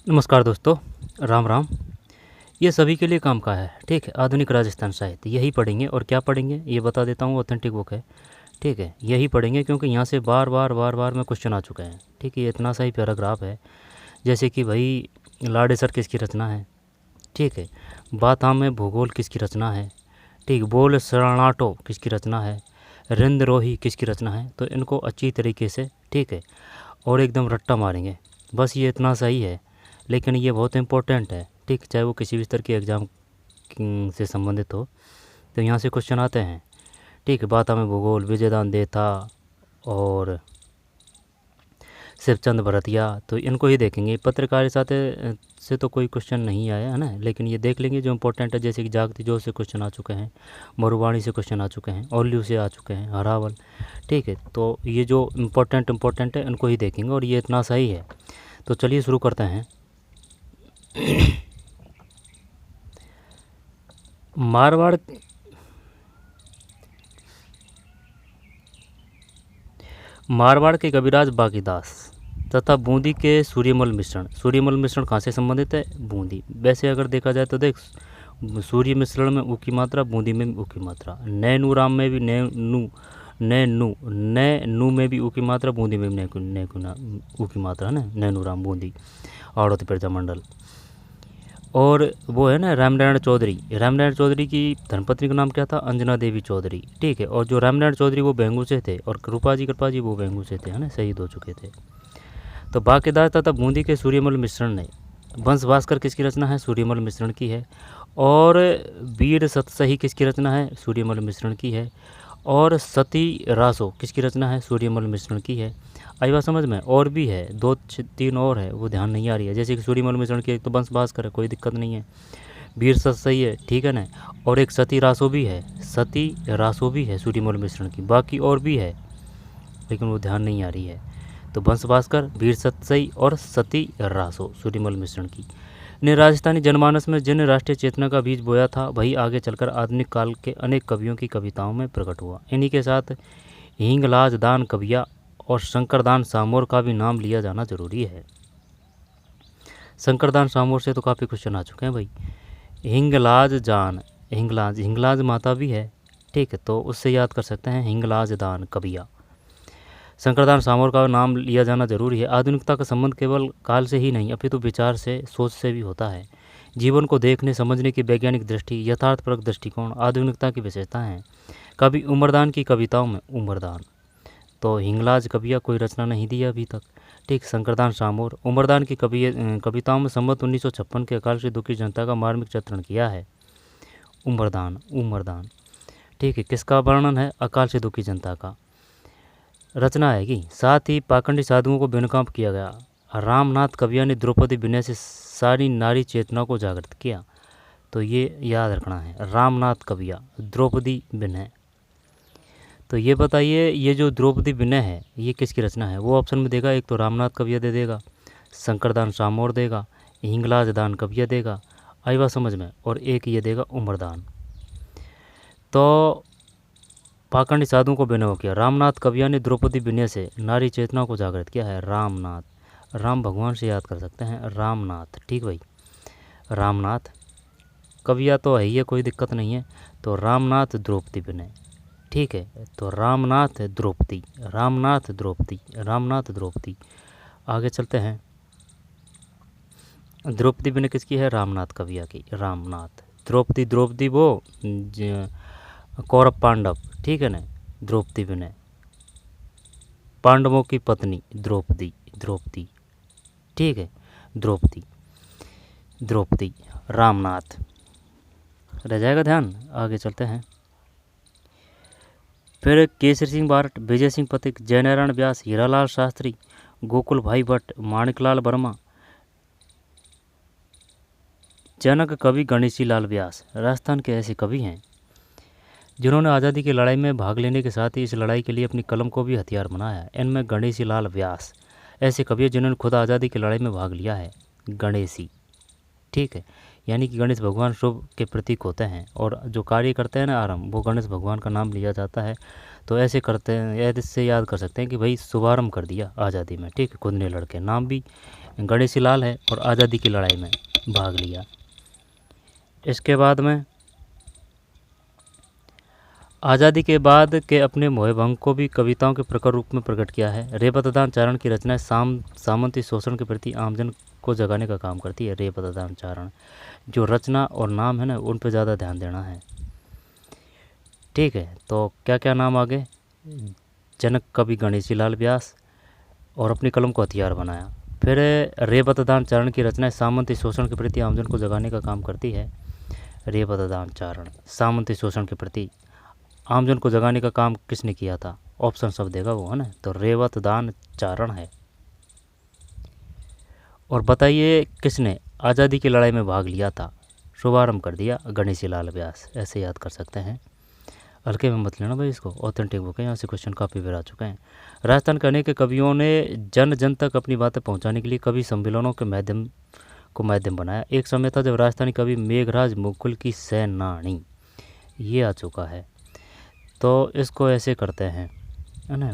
नमस्कार दोस्तों, राम राम। ये सभी के लिए काम का है, ठीक है। आधुनिक राजस्थान साहित्य यही पढ़ेंगे। और क्या पढ़ेंगे ये बता देता हूँ, ऑथेंटिक बुक है, ठीक है। यही पढ़ेंगे क्योंकि यहाँ से बार बार में क्वेश्चन आ चुके हैं, ठीक है। ये इतना सा ही पैराग्राफ है, जैसे कि भाई लाडेसर किसकी रचना है, ठीक है। बाथा में भूगोल किसकी रचना है, ठीक। बोल शरणाटो किसकी रचना है, रिंदरोही किसकी रचना है। तो इनको अच्छी तरीके से, ठीक है, और एकदम रट्टा मारेंगे। बस ये इतना सही है, लेकिन ये बहुत इम्पोर्टेंट है, ठीक। चाहे वो किसी भी स्तर के एग्ज़ाम से संबंधित हो, तो यहाँ से क्वेश्चन आते हैं, ठीक है। बाता में भूगोल, विजयदान देता और शिवचंद भरतिया, तो इनको ही देखेंगे। पत्रकारिता से तो कोई क्वेश्चन नहीं आया है ना, लेकिन ये देख लेंगे जो इम्पोर्टेंट है। जैसे कि जागती जोत से क्वेश्चन आ चुके हैं, मरुवाणी से क्वेश्चन आ चुके हैं, ओल्लू से आ चुके हैं, हरावल, ठीक है। तो ये जो इम्पोर्टेंट है इनको ही देखेंगे, और ये इतना सही है। तो चलिए शुरू करते हैं। मारवाड़ मारवाड़ के कविराज बागीदास तथा बूंदी के सूर्यमल मिश्रण कहाँ से संबंधित है, बूंदी। वैसे अगर देखा जाए तो देख, सूर्य मिश्रण में ऊ की मात्रा, बूंदी में भी ऊ की मात्रा, नैनू राम में भी नैनू में भी ऊ की मात्रा, बूंदी में भी ऊ की मात्रा है ना, नैनू राम बूंदी, आड़ोती प्रजा मंडल। और वो है ना रामनारायण चौधरी की धर्मपत्नी का नाम क्या था, अंजना देवी चौधरी, ठीक है। और जो रामनारायण चौधरी वो बेंगू से थे, और कृपा जी वो बेंगू से थे, है ना, शहीद हो चुके थे। तो बाकीदास तथा बूंदी के सूर्यमल मिश्रण ने, वंश भास्कर किसकी रचना है, सूर्यमल मिश्रण की है। और वीर सतसही किसकी रचना है, सूर्यमल मिश्रण की है। और सती रासो किसकी रचना है, सूर्यमल मिश्रण की है। आई बात समझ में। और भी है, 2-3 और है, वो ध्यान नहीं आ रही है। जैसे कि सूर्यमल मिश्रण की एक तो वंश भास्कर है, कोई दिक्कत नहीं है। वीर सतसही है, ठीक है ना। और एक सती रासो भी है सूर्यमल मिश्रण की। बाकी और भी है, लेकिन वो ध्यान नहीं आ रही है। तो वंश भास्कर, वीर सतसई और सती रासो सूर्यमल मिश्रण की ने राजस्थानी जनमानस में जिन राष्ट्रीय चेतना का बीज बोया था, वही आगे चलकर आधुनिक काल के अनेक कवियों की कविताओं में प्रकट हुआ। इन्हीं के साथ हिंगलाज दान कविया और शंकरदान सामोर का भी नाम लिया जाना जरूरी है। शंकरदान सामोर से तो काफ़ी क्वेश्चन आ चुके हैं भाई। हिंगलाज माता भी है, ठीक है, तो उससे याद कर सकते हैं, हिंगलाज दान कविया। शंकरदान सामोर का नाम लिया जाना जरूरी है। आधुनिकता का संबंध केवल काल से ही नहीं, अपितु विचार से, सोच से भी होता है। जीवन को देखने समझने की वैज्ञानिक दृष्टि, यथार्थपरक दृष्टिकोण आधुनिकता की विशेषता है। कवि उमरदान की कविताओं में उमरदान, तो हिंगलाज कविया कोई रचना नहीं दी अभी तक, ठीक। शंकरदान सामोर उमरदान की कविताओं में संवत 1956 के अकाल से दुखी जनता का मार्मिक चित्रण किया है। उमरदान, ठीक है। किसका वर्णन है, अकाल से दुखी जनता का रचना है कि। साथ ही पाखंडी साधुओं को बेनकाब किया गया। रामनाथ कविया ने द्रौपदी विनय से सारी नारी चेतना को जागृत किया। तो ये याद रखना है, रामनाथ कविया, द्रौपदी विनय। तो ये बताइए, ये जो द्रौपदी विनय है ये किसकी रचना है। वो ऑप्शन में देगा, एक तो रामनाथ कविया दे देगा, शंकरदान सामोर देगा, हिंगलाज दान कविया देगा, आई बात समझ में, और एक ये देगा उमरदान। तो पाखंडी साधुओं को बेनकाब किया। रामनाथ कविया ने द्रौपदी विनय से नारी चेतना को जागृत किया है। रामनाथ, राम भगवान से याद कर सकते हैं, रामनाथ, ठीक भाई। रामनाथ कविया तो है ही, कोई दिक्कत नहीं है। तो रामनाथ द्रौपदी विनय, ठीक है। तो रामनाथ द्रौपदी। आगे चलते हैं। द्रौपदी विनय किसकी है, रामनाथ कविया की। रामनाथ, द्रौपदी वो कौरव पांडव, ठीक है ना। द्रौपदी विनय पांडवों की पत्नी, द्रौपदी, ठीक है। द्रौपदी, रामनाथ रह जाएगा ध्यान। आगे चलते हैं। फिर केसरी सिंह बारट, विजय सिंह पथिक, जयनारायण व्यास, हीरालाल शास्त्री, गोकुल भाई भट्ट, माणिकलाल वर्मा, जनक कवि गणेशी लाल व्यास राजस्थान के ऐसे कवि हैं जिन्होंने आज़ादी की लड़ाई में भाग लेने के साथ ही इस लड़ाई के लिए अपनी कलम को भी हथियार बनाया। इनमें गणेशी लाल व्यास ऐसे कवि हैं जिन्होंने खुद आज़ादी की लड़ाई में भाग लिया है। गणेशी, ठीक है, यानी कि गणेश भगवान शुभ के प्रतीक होते हैं, और जो कार्य करते हैं ना आरंभ, वो गणेश भगवान का नाम लिया जाता है। तो ऐसे करते हैं, इससे याद कर सकते हैं कि भाई शुभारंभ कर दिया आज़ादी में, ठीक है, खुद ने लड़के। नाम भी गणेशी लाल है और आज़ादी की लड़ाई में भाग लिया। इसके बाद में आज़ादी के बाद के अपने मोहभंग को भी कविताओं के प्रखर रूप में प्रकट किया है। रेपतदान चारण की रचनाएं सामंती शोषण के प्रति आमजन को जगाने का काम करती है। रेपतदान चारण जो रचना और नाम है ना, उन पर ज़्यादा ध्यान देना है। ठीक है, तो क्या क्या नाम आगे? जनक कवि गणेशी लाल व्यास, और अपनी कलम को हथियार बनाया। फिर रेपतदान चारण की रचनाएं सामंती शोषण के प्रति आमजन को जगाने का काम करती है। रेपतदान चारण सामंती शोषण के प्रति आमजन को जगाने का काम किसने किया था? ऑप्शन सब देगा वो, है ना, तो रेवतदान चारण है। और बताइए किसने आज़ादी की लड़ाई में भाग लिया था? शुभारंभ कर दिया गणेशी लाल व्यास। ऐसे याद कर सकते हैं, हल्के में मत लेना भाई इसको। ऑथेंटिक बुक है, यहाँ से क्वेश्चन काफ़ी बार आ चुके हैं। राजस्थान के अनेक कवियों ने जन जन तक अपनी बातें पहुँचाने के लिए कवि सम्मेलनों के माध्यम बनाया। एक समय था जब राजस्थानी कवि मेघराज मुकुल की सैनानी, ये आ चुका है, तो इसको ऐसे करते हैं, है ना,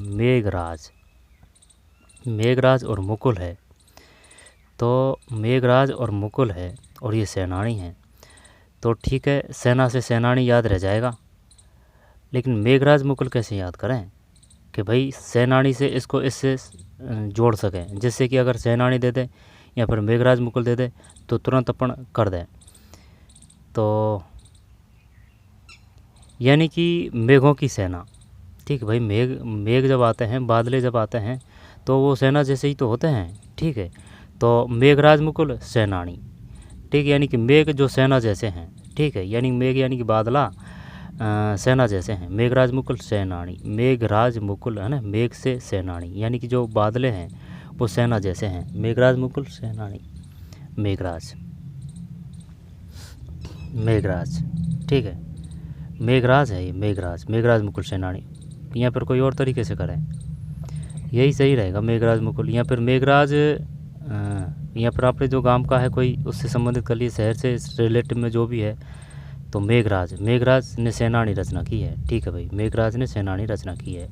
मेघराज और मुकुल है, तो मेघराज और मुकुल है और ये सैनानी है, तो ठीक है, सेना से सैनानी याद रह जाएगा। लेकिन मेघराज मुकुल कैसे याद करें कि भाई सैनानी से इसको इससे जोड़ सकें, जिससे कि अगर सैनानी दे दें या फिर मेघराज मुकुल दे दे तो तुरंत अपन कर दें। तो यानी कि मेघों की सेना। ठीक है भाई, मेघ जब आते हैं, बादले जब आते हैं, तो वो सेना जैसे ही तो होते हैं। ठीक है, तो मेघराज मुकुल सैनानी। ठीक है, यानी कि मेघ जो सेना जैसे हैं। ठीक है, यानी मेघ यानी कि बादला सेना जैसे हैं। मेघराज मुकुल सैनानी, मेघराज मुकुल, है ना, मेघ से सैनानी, यानी कि जो बादले हैं वो सेना जैसे हैं। मेघराज मुकुल सैनानी, मेघराज, ठीक है, मेघराज है ये, मेघराज मुकुल सैनानी। यहाँ पर कोई और तरीके से करें, यही सही रहेगा, मेघराज मुकुल। यहाँ पर मेघराज, यहाँ पर आपने जो गांव का है कोई, उससे संबंधित कर लिए, शहर से रिलेटिव में जो भी है, तो मेघराज ने सैनानी रचना की है। ठीक है भाई, मेघराज ने सैनानी रचना की है,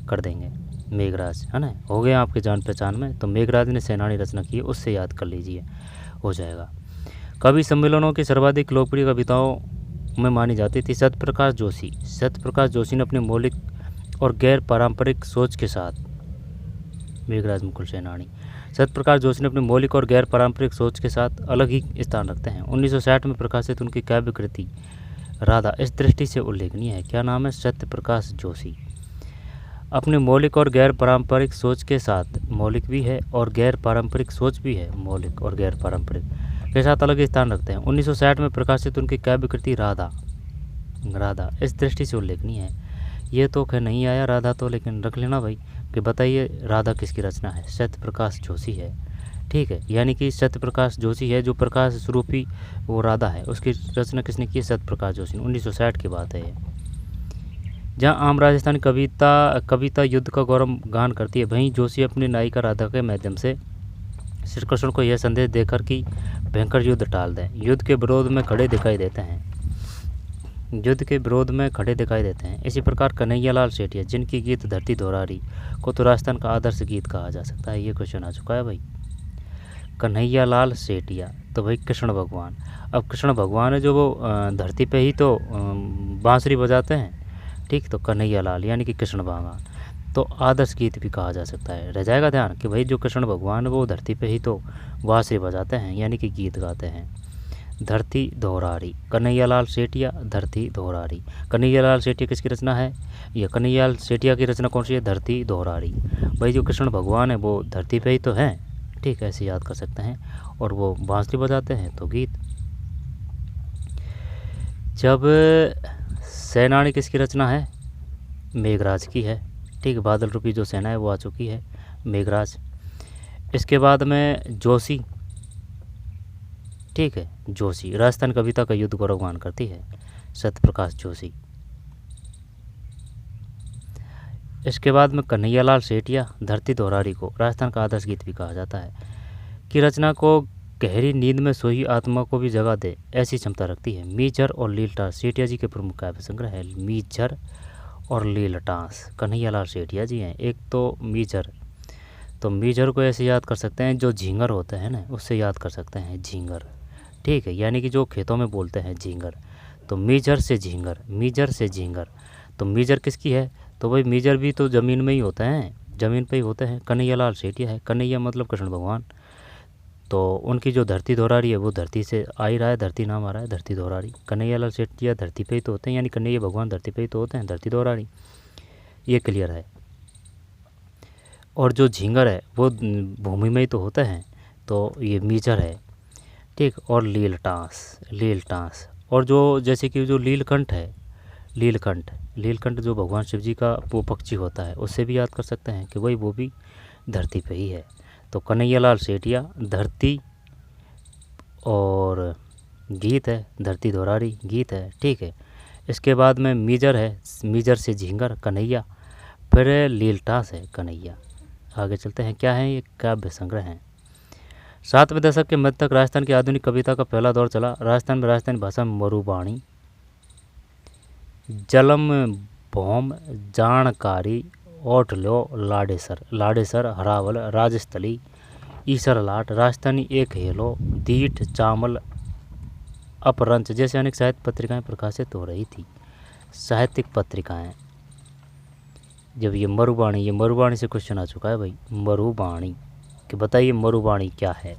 कर देंगे मेघराज, है ना, हो गया आपके जान पहचान में। तो मेघराज ने सैनानी रचना की है, उससे याद कर लीजिए, हो जाएगा। कवि सम्मेलनों की सर्वाधिक लोकप्रिय कविताओं में मानी जाती थी सत्यप्रकाश जोशी ने अपने मौलिक और गैर पारंपरिक सोच के साथ, मेघराज मुकुल सैनानी, सत्यप्रकाश जोशी ने अपने मौलिक और गैर पारंपरिक सोच के साथ अलग ही स्थान रखते हैं। 1960 में प्रकाशित उनकी काव्य कृति राधा इस दृष्टि से उल्लेखनीय है। क्या नाम है? सत्यप्रकाश जोशी। अपने मौलिक और गैर पारंपरिक सोच के साथ, मौलिक भी है और गैर पारंपरिक सोच भी है, मौलिक और गैर पारंपरिक के साथ अलग स्थान रखते हैं। 1960 में प्रकाशित उनकी काव्य कृति राधा इस दृष्टि से उल्लेखनीय है। ये तो खैर नहीं आया राधा तो, लेकिन रख लेना भाई कि बताइए राधा किसकी रचना है? सत्यप्रकाश जोशी है। ठीक है, यानी कि सत्यप्रकाश जोशी है जो प्रकाश स्वरूपी वो राधा है, उसकी रचना किसने की? सत्यप्रकाश जोशी ने। 1960 की बात है ये। जहाँ आम राजस्थानी कविता युद्ध का गौरव गान करती है, वहीं जोशी अपनी नायिका राधा के माध्यम से श्री कृष्ण को यह संदेश देकर कि भयंकर युद्ध टाल दें, युद्ध के विरोध में खड़े दिखाई देते हैं। इसी प्रकार कन्हैयालाल सेठिया, जिनकी गीत धरती दोहरारी को तो राजस्थान का आदर्श गीत कहा जा सकता है। ये क्वेश्चन आ चुका है भाई। कन्हैयालाल सेठिया, तो भाई कृष्ण भगवान। अब कृष्ण भगवान है जो वो धरती पे ही तो बांसुरी बजाते हैं। ठीक, तो कन्हैयालाल यानी कि कृष्ण भगवान, तो आदर्श गीत भी कहा जा सकता है। रह जाएगा ध्यान कि भाई जो कृष्ण भगवान है वो धरती पे ही तो बांसुरी बजाते हैं, यानी कि गीत गाते हैं। धरती दोहरारी, कन्हैयालाल सेठिया, धरती दोहरारी। कन्हैयालाल सेठिया किसकी रचना है? ये कन्हैयालाल सेठिया की रचना कौन सी है? धरती दोहरारी। भाई जो कृष्ण भगवान है वो धरती पे ही तो हैं। ठीक, ऐसे याद कर सकते हैं, और वो बांसुरी बजाते हैं तो गीत। जब सैनानी किसकी रचना है? मेघराज की है। ठीक, बादल रूपी जो सेना है वो आ चुकी है, मेघराज। इसके बाद में जोशी, ठीक है, जोशी राजस्थान कविता का युद्ध गौरव गान करती है, सत्यप्रकाश जोशी। इसके बाद में कन्हैयालाल सेठिया, धरती दोहरारी को राजस्थान का आदर्श गीत भी कहा जाता है, की रचना को गहरी नींद में सोई आत्मा को भी जगा दे ऐसी क्षमता रखती है। मीझर और लीलटास सेठिया जी के प्रमुख काव्य संग्रह है। मीझर और लीलटास कन्हैयालाल सेठिया जी हैं। एक तो मीझर, तो मीजर को ऐसे याद कर सकते हैं, जो झींगर होता है ना उससे याद कर सकते हैं, झींगर। ठीक है, यानी कि जो खेतों में बोलते हैं झींगर। तो मीजर से झींगर, मीजर से झींगर। तो मीजर किसकी है? तो भाई मीजर भी तो ज़मीन में ही होते हैं, ज़मीन पे ही होते हैं। कन्हैया लाल सेठिया है, कन्हैया मतलब कृष्ण भगवान। तो उनकी जो धरती दोहरारी है वो धरती से आ ही रहा है, धरती नाम आ रहा है, धरती दोहरारी। कन्हैया लाल सेठिया धरती पे ही तो होते हैं, यानी कन्हैया भगवान धरती पे ही तो होते हैं, धरती दोहरारी। ये क्लियर है। और जो झींगर है वो भूमि में ही तो होता है, तो ये मीजर है। ठीक। और लीलटास, लीलटास। और जो जैसे कि जो लीलकंठ है, लीलकंठ, लीलकंठ जो भगवान शिव जी का वो पक्षी होता है, उससे भी याद कर सकते हैं कि भाई वो भी धरती पे ही है। तो कन्हैया लाल सेठिया धरती, और गीत है धरती दोहरारी, गीत है। ठीक है। इसके बाद में मीजर है, मीजर से झींगर कन्हैया, फिर लीलटास है कन्हैया। आगे चलते हैं, क्या है ये? काव्य संग्रह है। 7वें दशक के मध्य तक राजस्थान की आधुनिक कविता का पहला दौर चला। राजस्थान में राजस्थानी भाषा में मरुबाणी, जलम, भौम, जानकारी, ओठलो, लाडेसर, लाडेसर, हरावल, राजस्थली, ईसर लाट, राजस्थानी एक हेलो, दीठ, चामल, अपरंच जैसे अनेक साहित्य पत्रिकाएं प्रकाशित हो रही थी। साहित्यिक पत्रिकाएं। जब ये मरुबाणी से क्वेश्चन आ चुका है भाई, मरुबाणी कि बताइए मरुबाणी क्या है?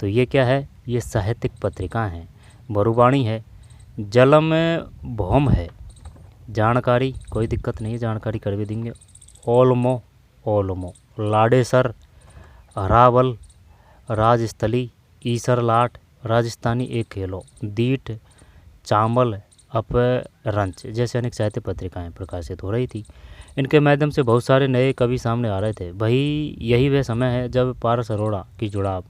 तो ये क्या है? ये साहित्यिक पत्रिकाएं हैं। मरुबाणी है, जलम, भौम है, जानकारी कोई दिक्कत नहीं है, जानकारी कर भी देंगे। ओलमो, ओलमो, लाडेसर, हरावल, राजस्थली, ईसर लाट, राजस्थानी एक खेलो, दीठ, चामल, अपरंच जैसे अनेक साहित्य पत्रिकाएं प्रकाशित हो रही थी। इनके माध्यम से बहुत सारे नए कवि सामने आ रहे थे। वही यही वह समय है जब पारस अरोड़ा की जुड़ाव,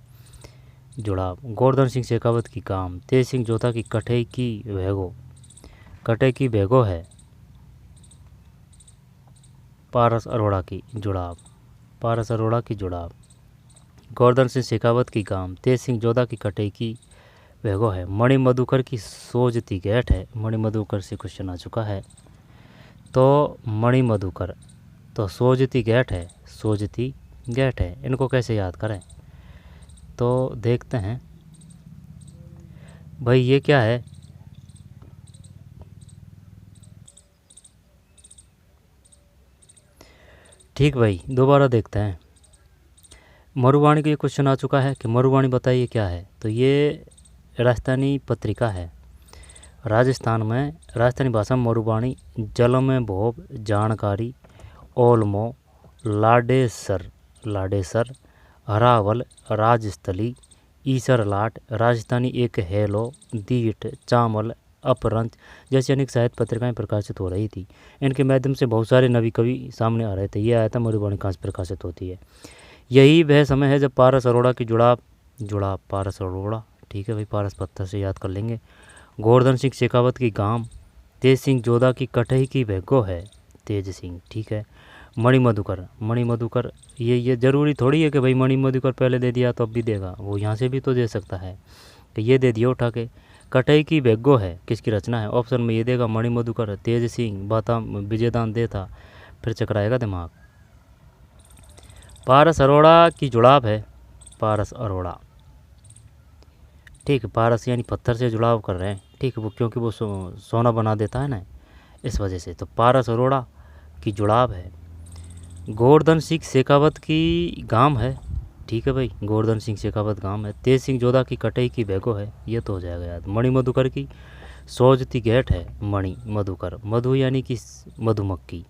गोवर्धन सिंह शेखावत की काम, तेज सिंह जोधा की कटे की भेगो है, पारस अरोड़ा की जुड़ाव, गोवर्धन सिंह शेखावत की काम, तेज सिंह जोधा की कटे की भेगो है, मणि मधुकर की सोजती गेट है। मणि मधुकर से क्वेश्चन आ चुका है। तो मणि मधुकर, तो सोजती गेट है, सोजती गेट है। इनको कैसे याद करें? तो देखते हैं भाई ये क्या है। ठीक भाई, दोबारा देखते हैं। मरुबाणी का ये क्वेश्चन आ चुका है कि मरुबाणी बताइए क्या है? तो ये राजस्थानी पत्रिका है। राजस्थान में राजस्थानी भाषा में मरुबाणी, जलम, भोब, जानकारी, ओलमो, लाडेसर, हरावल, राजस्थली, ईसर लाट, राजस्थानी एक हेलो, दीठ, चामल, अपरंच जैसी अनेक साहित्य पत्रिकाएं प्रकाशित हो रही थी। इनके माध्यम से बहुत सारे नवी कवि सामने आ रहे थे। ये आया था मरुबाणी कहाँ से प्रकाशित होती है। यही वह समय है जब पारस अरोड़ा की जुड़ाव, पारस अरोड़ा। ठीक है भाई, पारस पत्थर से याद कर लेंगे। गोवर्धन सिंह शेखावत की गांव, तेज सिंह जोधा की कटही की भेगो है, तेज सिंह। ठीक है। मणि मधुकर, ये ज़रूरी थोड़ी है कि भाई मणि मधुकर पहले दे दिया तो अब भी देगा, वो यहाँ से भी तो दे सकता है कि ये दे दिया उठा के। कटही की भेगो है किसकी रचना है? ऑप्शन में ये देगा मणि मधुकर, तेज सिंह, बाता विजयदान दे था, फिर चकराएगा दिमाग। पारस अरोड़ा की जुड़ाव है, पारस अरोड़ा। ठीक है, पारस यानी पत्थर से जुड़ाव कर रहे हैं। ठीक है, वो क्योंकि वो सोना बना देता है ना, इस वजह से। तो पारस अरोड़ा की जुड़ाव है। गोवर्धन सिंह शेखावत की गांव है। ठीक है भाई, गोवर्धन सिंह शेखावत गांव है। तेज सिंह जोधा की कटई की भेगो है, ये तो हो जाएगा याद। मणि मधुकर की सोजती गेट है, मणि मधुकर, मधु यानी कि मधुमक्खी,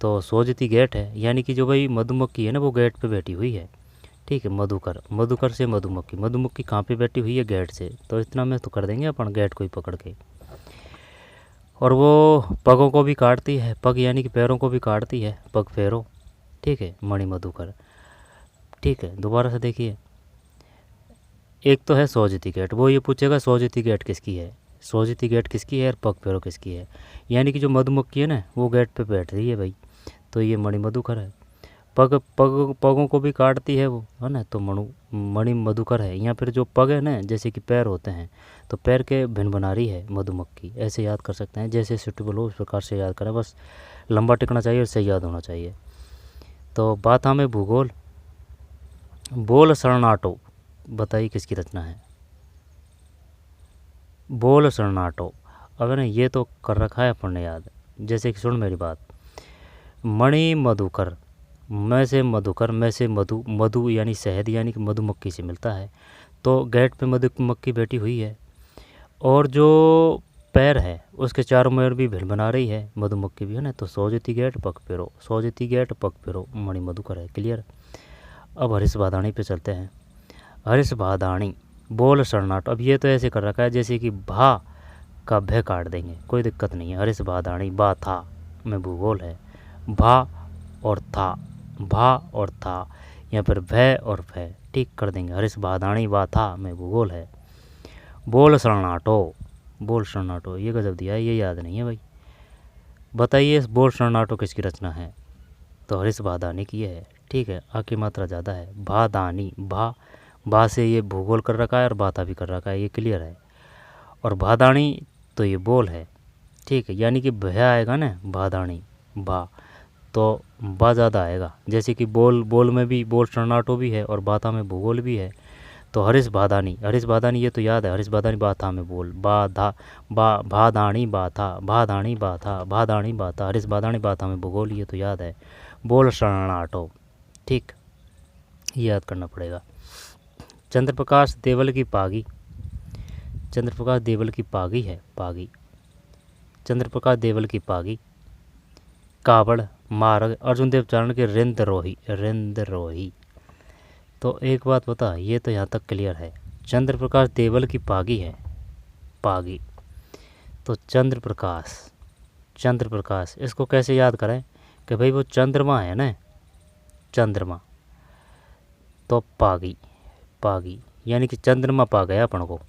तो सोजती गेट है यानी कि जो भाई मधुमक्खी है ना वो गेट पे बैठी हुई है। ठीक है। मधुकर से मधुमक्खी कहाँ पे बैठी हुई है? गेट से। तो इतना में तो कर देंगे अपन, गेट को ही पकड़ के। और वो पगों को भी काटती है, पग यानी कि पैरों को भी काटती है, पग पैरों। ठीक है, मणि मधुकर। ठीक है, दोबारा से देखिए। एक तो है सोजती गेट, वो ये पूछेगा सोजती गेट किसकी है, सोजती गेट किसकी है और पग पैरों किसकी है। यानी कि जो मधुमक्खी है ना वो गेट पे बैठ रही है भाई, तो ये मणि मधुकर है। पगों को भी काटती है वो, है ना, तो मणि मधुकर है। या फिर जो पग है ना, जैसे कि पैर होते हैं, तो पैर के भिन्न बना रही है मधुमक्खी, ऐसे याद कर सकते हैं। जैसे सूटेबल हो उस प्रकार से याद करें, बस लंबा टिकना चाहिए और सही याद होना चाहिए। तो बात हमें भूगोल, बोल शरणाटो, बताइए किसकी रचना है। बोल शरणाटो। अब है ना, ये तो कर रखा है अपन ने याद। जैसे कि सुन मेरी बात, मणि मधुकर, मैं से मधुकर, मैं से मधु, मधु यानी शहद यानी कि मधुमक्खी से मिलता है। तो गेट पे मधुमक्खी बैठी हुई है और जो पैर है उसके चारों मेर भी भिड़ बना रही है मधुमक्खी भी, है ना। तो सोजती गेट पग फेरो, सोजती गेट पग फेरो, मणि मधुकर है। क्लियर। अब हरीश बादाणी पे चलते हैं। हरीश बादाणी, बोल शरणाट। अब ये तो ऐसे कर रखा है जैसे कि भा का भय काट देंगे, कोई दिक्कत नहीं है। हरीश बादाणी, बा था में भूगोल है, भा और था, भा और था, यहाँ पर भय और भय ठीक कर देंगे। हरीश बादाणी बा था में भूगोल है। बोल शरणाटो, बोल शरणाटो, ये गजब दिया है, ये याद नहीं है भाई। बताइए बोल शरणाटो किसकी रचना है। तो हरीश बादानी की है। ठीक है, आ की मात्रा ज़्यादा है। भादानी, भा से ये भूगोल कर रखा है और बाता भी कर रखा है, ये क्लियर है। और भादानी तो ये बोल है। ठीक है, यानी कि भय आएगा ना भादानी, भा तो बा ज़्यादा आएगा। जैसे कि बोल, बोल में भी बोल शरणाटो भी है और बाता में भूगोल भी है। तो हरीश बादानी, हरीश बादानी ये तो याद है। हरीश बादानी बाथा में बोल, बाधा, भादानी बाथा, भादानी बाथा, भादानी बाथा, हरीश बादानी बाथा में भूगोल, ये तो याद है। बोल शरणाटो, ठीक, ये याद करना पड़ेगा। चंद्रप्रकाश देवल की पागी, चंद्रप्रकाश देवल की पागी है, पागी, चंद्रप्रकाश देवल की पागी। कावड़, मार्ग, अर्जुन देव चारण के रिंदरोही, रिंदरोही। तो एक बात बता, ये तो यहाँ तक क्लियर है। चंद्र प्रकाश देवल की पागी है, पागी। तो चंद्र प्रकाश, चंद्र प्रकाश, इसको कैसे याद करें कि भाई वो चंद्रमा है ना, चंद्रमा। तो पागी, पागी यानी कि चंद्रमा पा गया अपन को।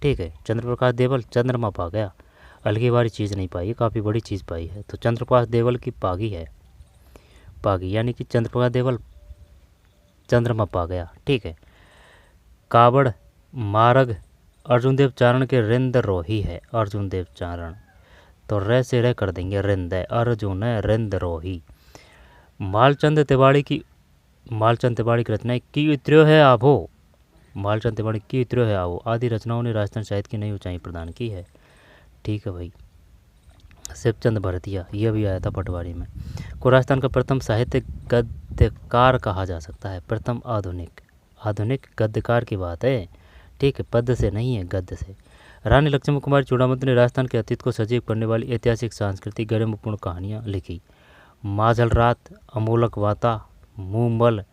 ठीक है, चंद्र प्रकाश देवल चंद्रमा पा गया, हल्की भारी चीज़ नहीं पाई, काफ़ी बड़ी चीज़ पाई है। तो चंद्र प्रकाश देवल की पागी है, पागी यानी कि चंद्र प्रकाश देवल चंद्रमा पा गया। ठीक है। कावड़, मार्ग, अर्जुन देव चारण के रिंद रोही है, अर्जुन देव चारण। तो रे से रे कर देंगे, रिंद है, अर्जुन है रिंद रोही। मालचंद तिवाड़ी की, मालचंद तिवाड़ी की रचना की उतर्यो है आभो, मालचंद तिवाड़ी की उतर्यो है आभो आदि रचनाओं ने राजस्थान साहित्य की नई ऊंचाई प्रदान की है। ठीक है भाई। शिवचंद भरतिया, ये भी आया था पटवारी में। को राजस्थान का प्रथम साहित्य गद्यकार कहा जा सकता है, प्रथम आधुनिक, आधुनिक गद्यकार की बात है। ठीक है, पद से नहीं है, गद्य से। रानी लक्ष्मी कुमारी चूड़ामती ने राजस्थान के अतीत को सजीव करने वाली ऐतिहासिक, सांस्कृतिक, गरिमापूर्ण कहानियाँ लिखी। माझल रात, अमोलक वाता, मूमल,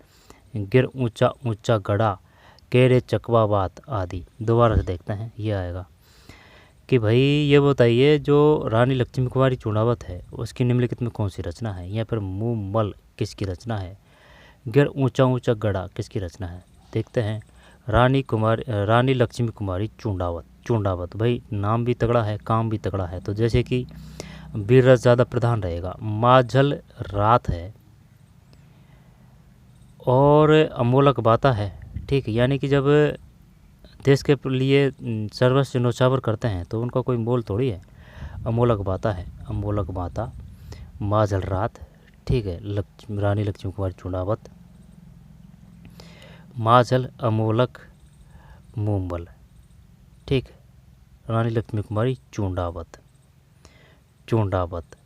गिर ऊंचा ऊंचा गड़ा, केरे चकवा बात आदि। दोबारा से देखते हैं, ये आएगा कि भाई ये बताइए जो रानी लक्ष्मी कुमारी चूड़ावत है उसकी निम्नलिखित में कौन सी रचना है। यहाँ पर मुँह मल किसकी रचना है। गिर ऊंचा ऊंचा गड़ा किसकी रचना है। देखते हैं। रानी लक्ष्मी कुमारी चूड़ावत, चूड़ावत भाई नाम भी तगड़ा है, काम भी तगड़ा है। तो जैसे कि वीर रस ज़्यादा प्रधान रहेगा। माझल रात है और अमोलक बाता है। ठीक है, यानी कि जब देश के लिए सर्वस्व न्यौछावर करते हैं तो उनका कोई मोल थोड़ी है। अमोलक बाता है, अमोलक बाता, माझल रात। ठीक है, रानी लक्ष्मी कुमारी चूड़ावत, माझल, अमोलक, मूंबल। ठीक है, रानी लक्ष्मी कुमारी चूड़ावत, चूड़ावत।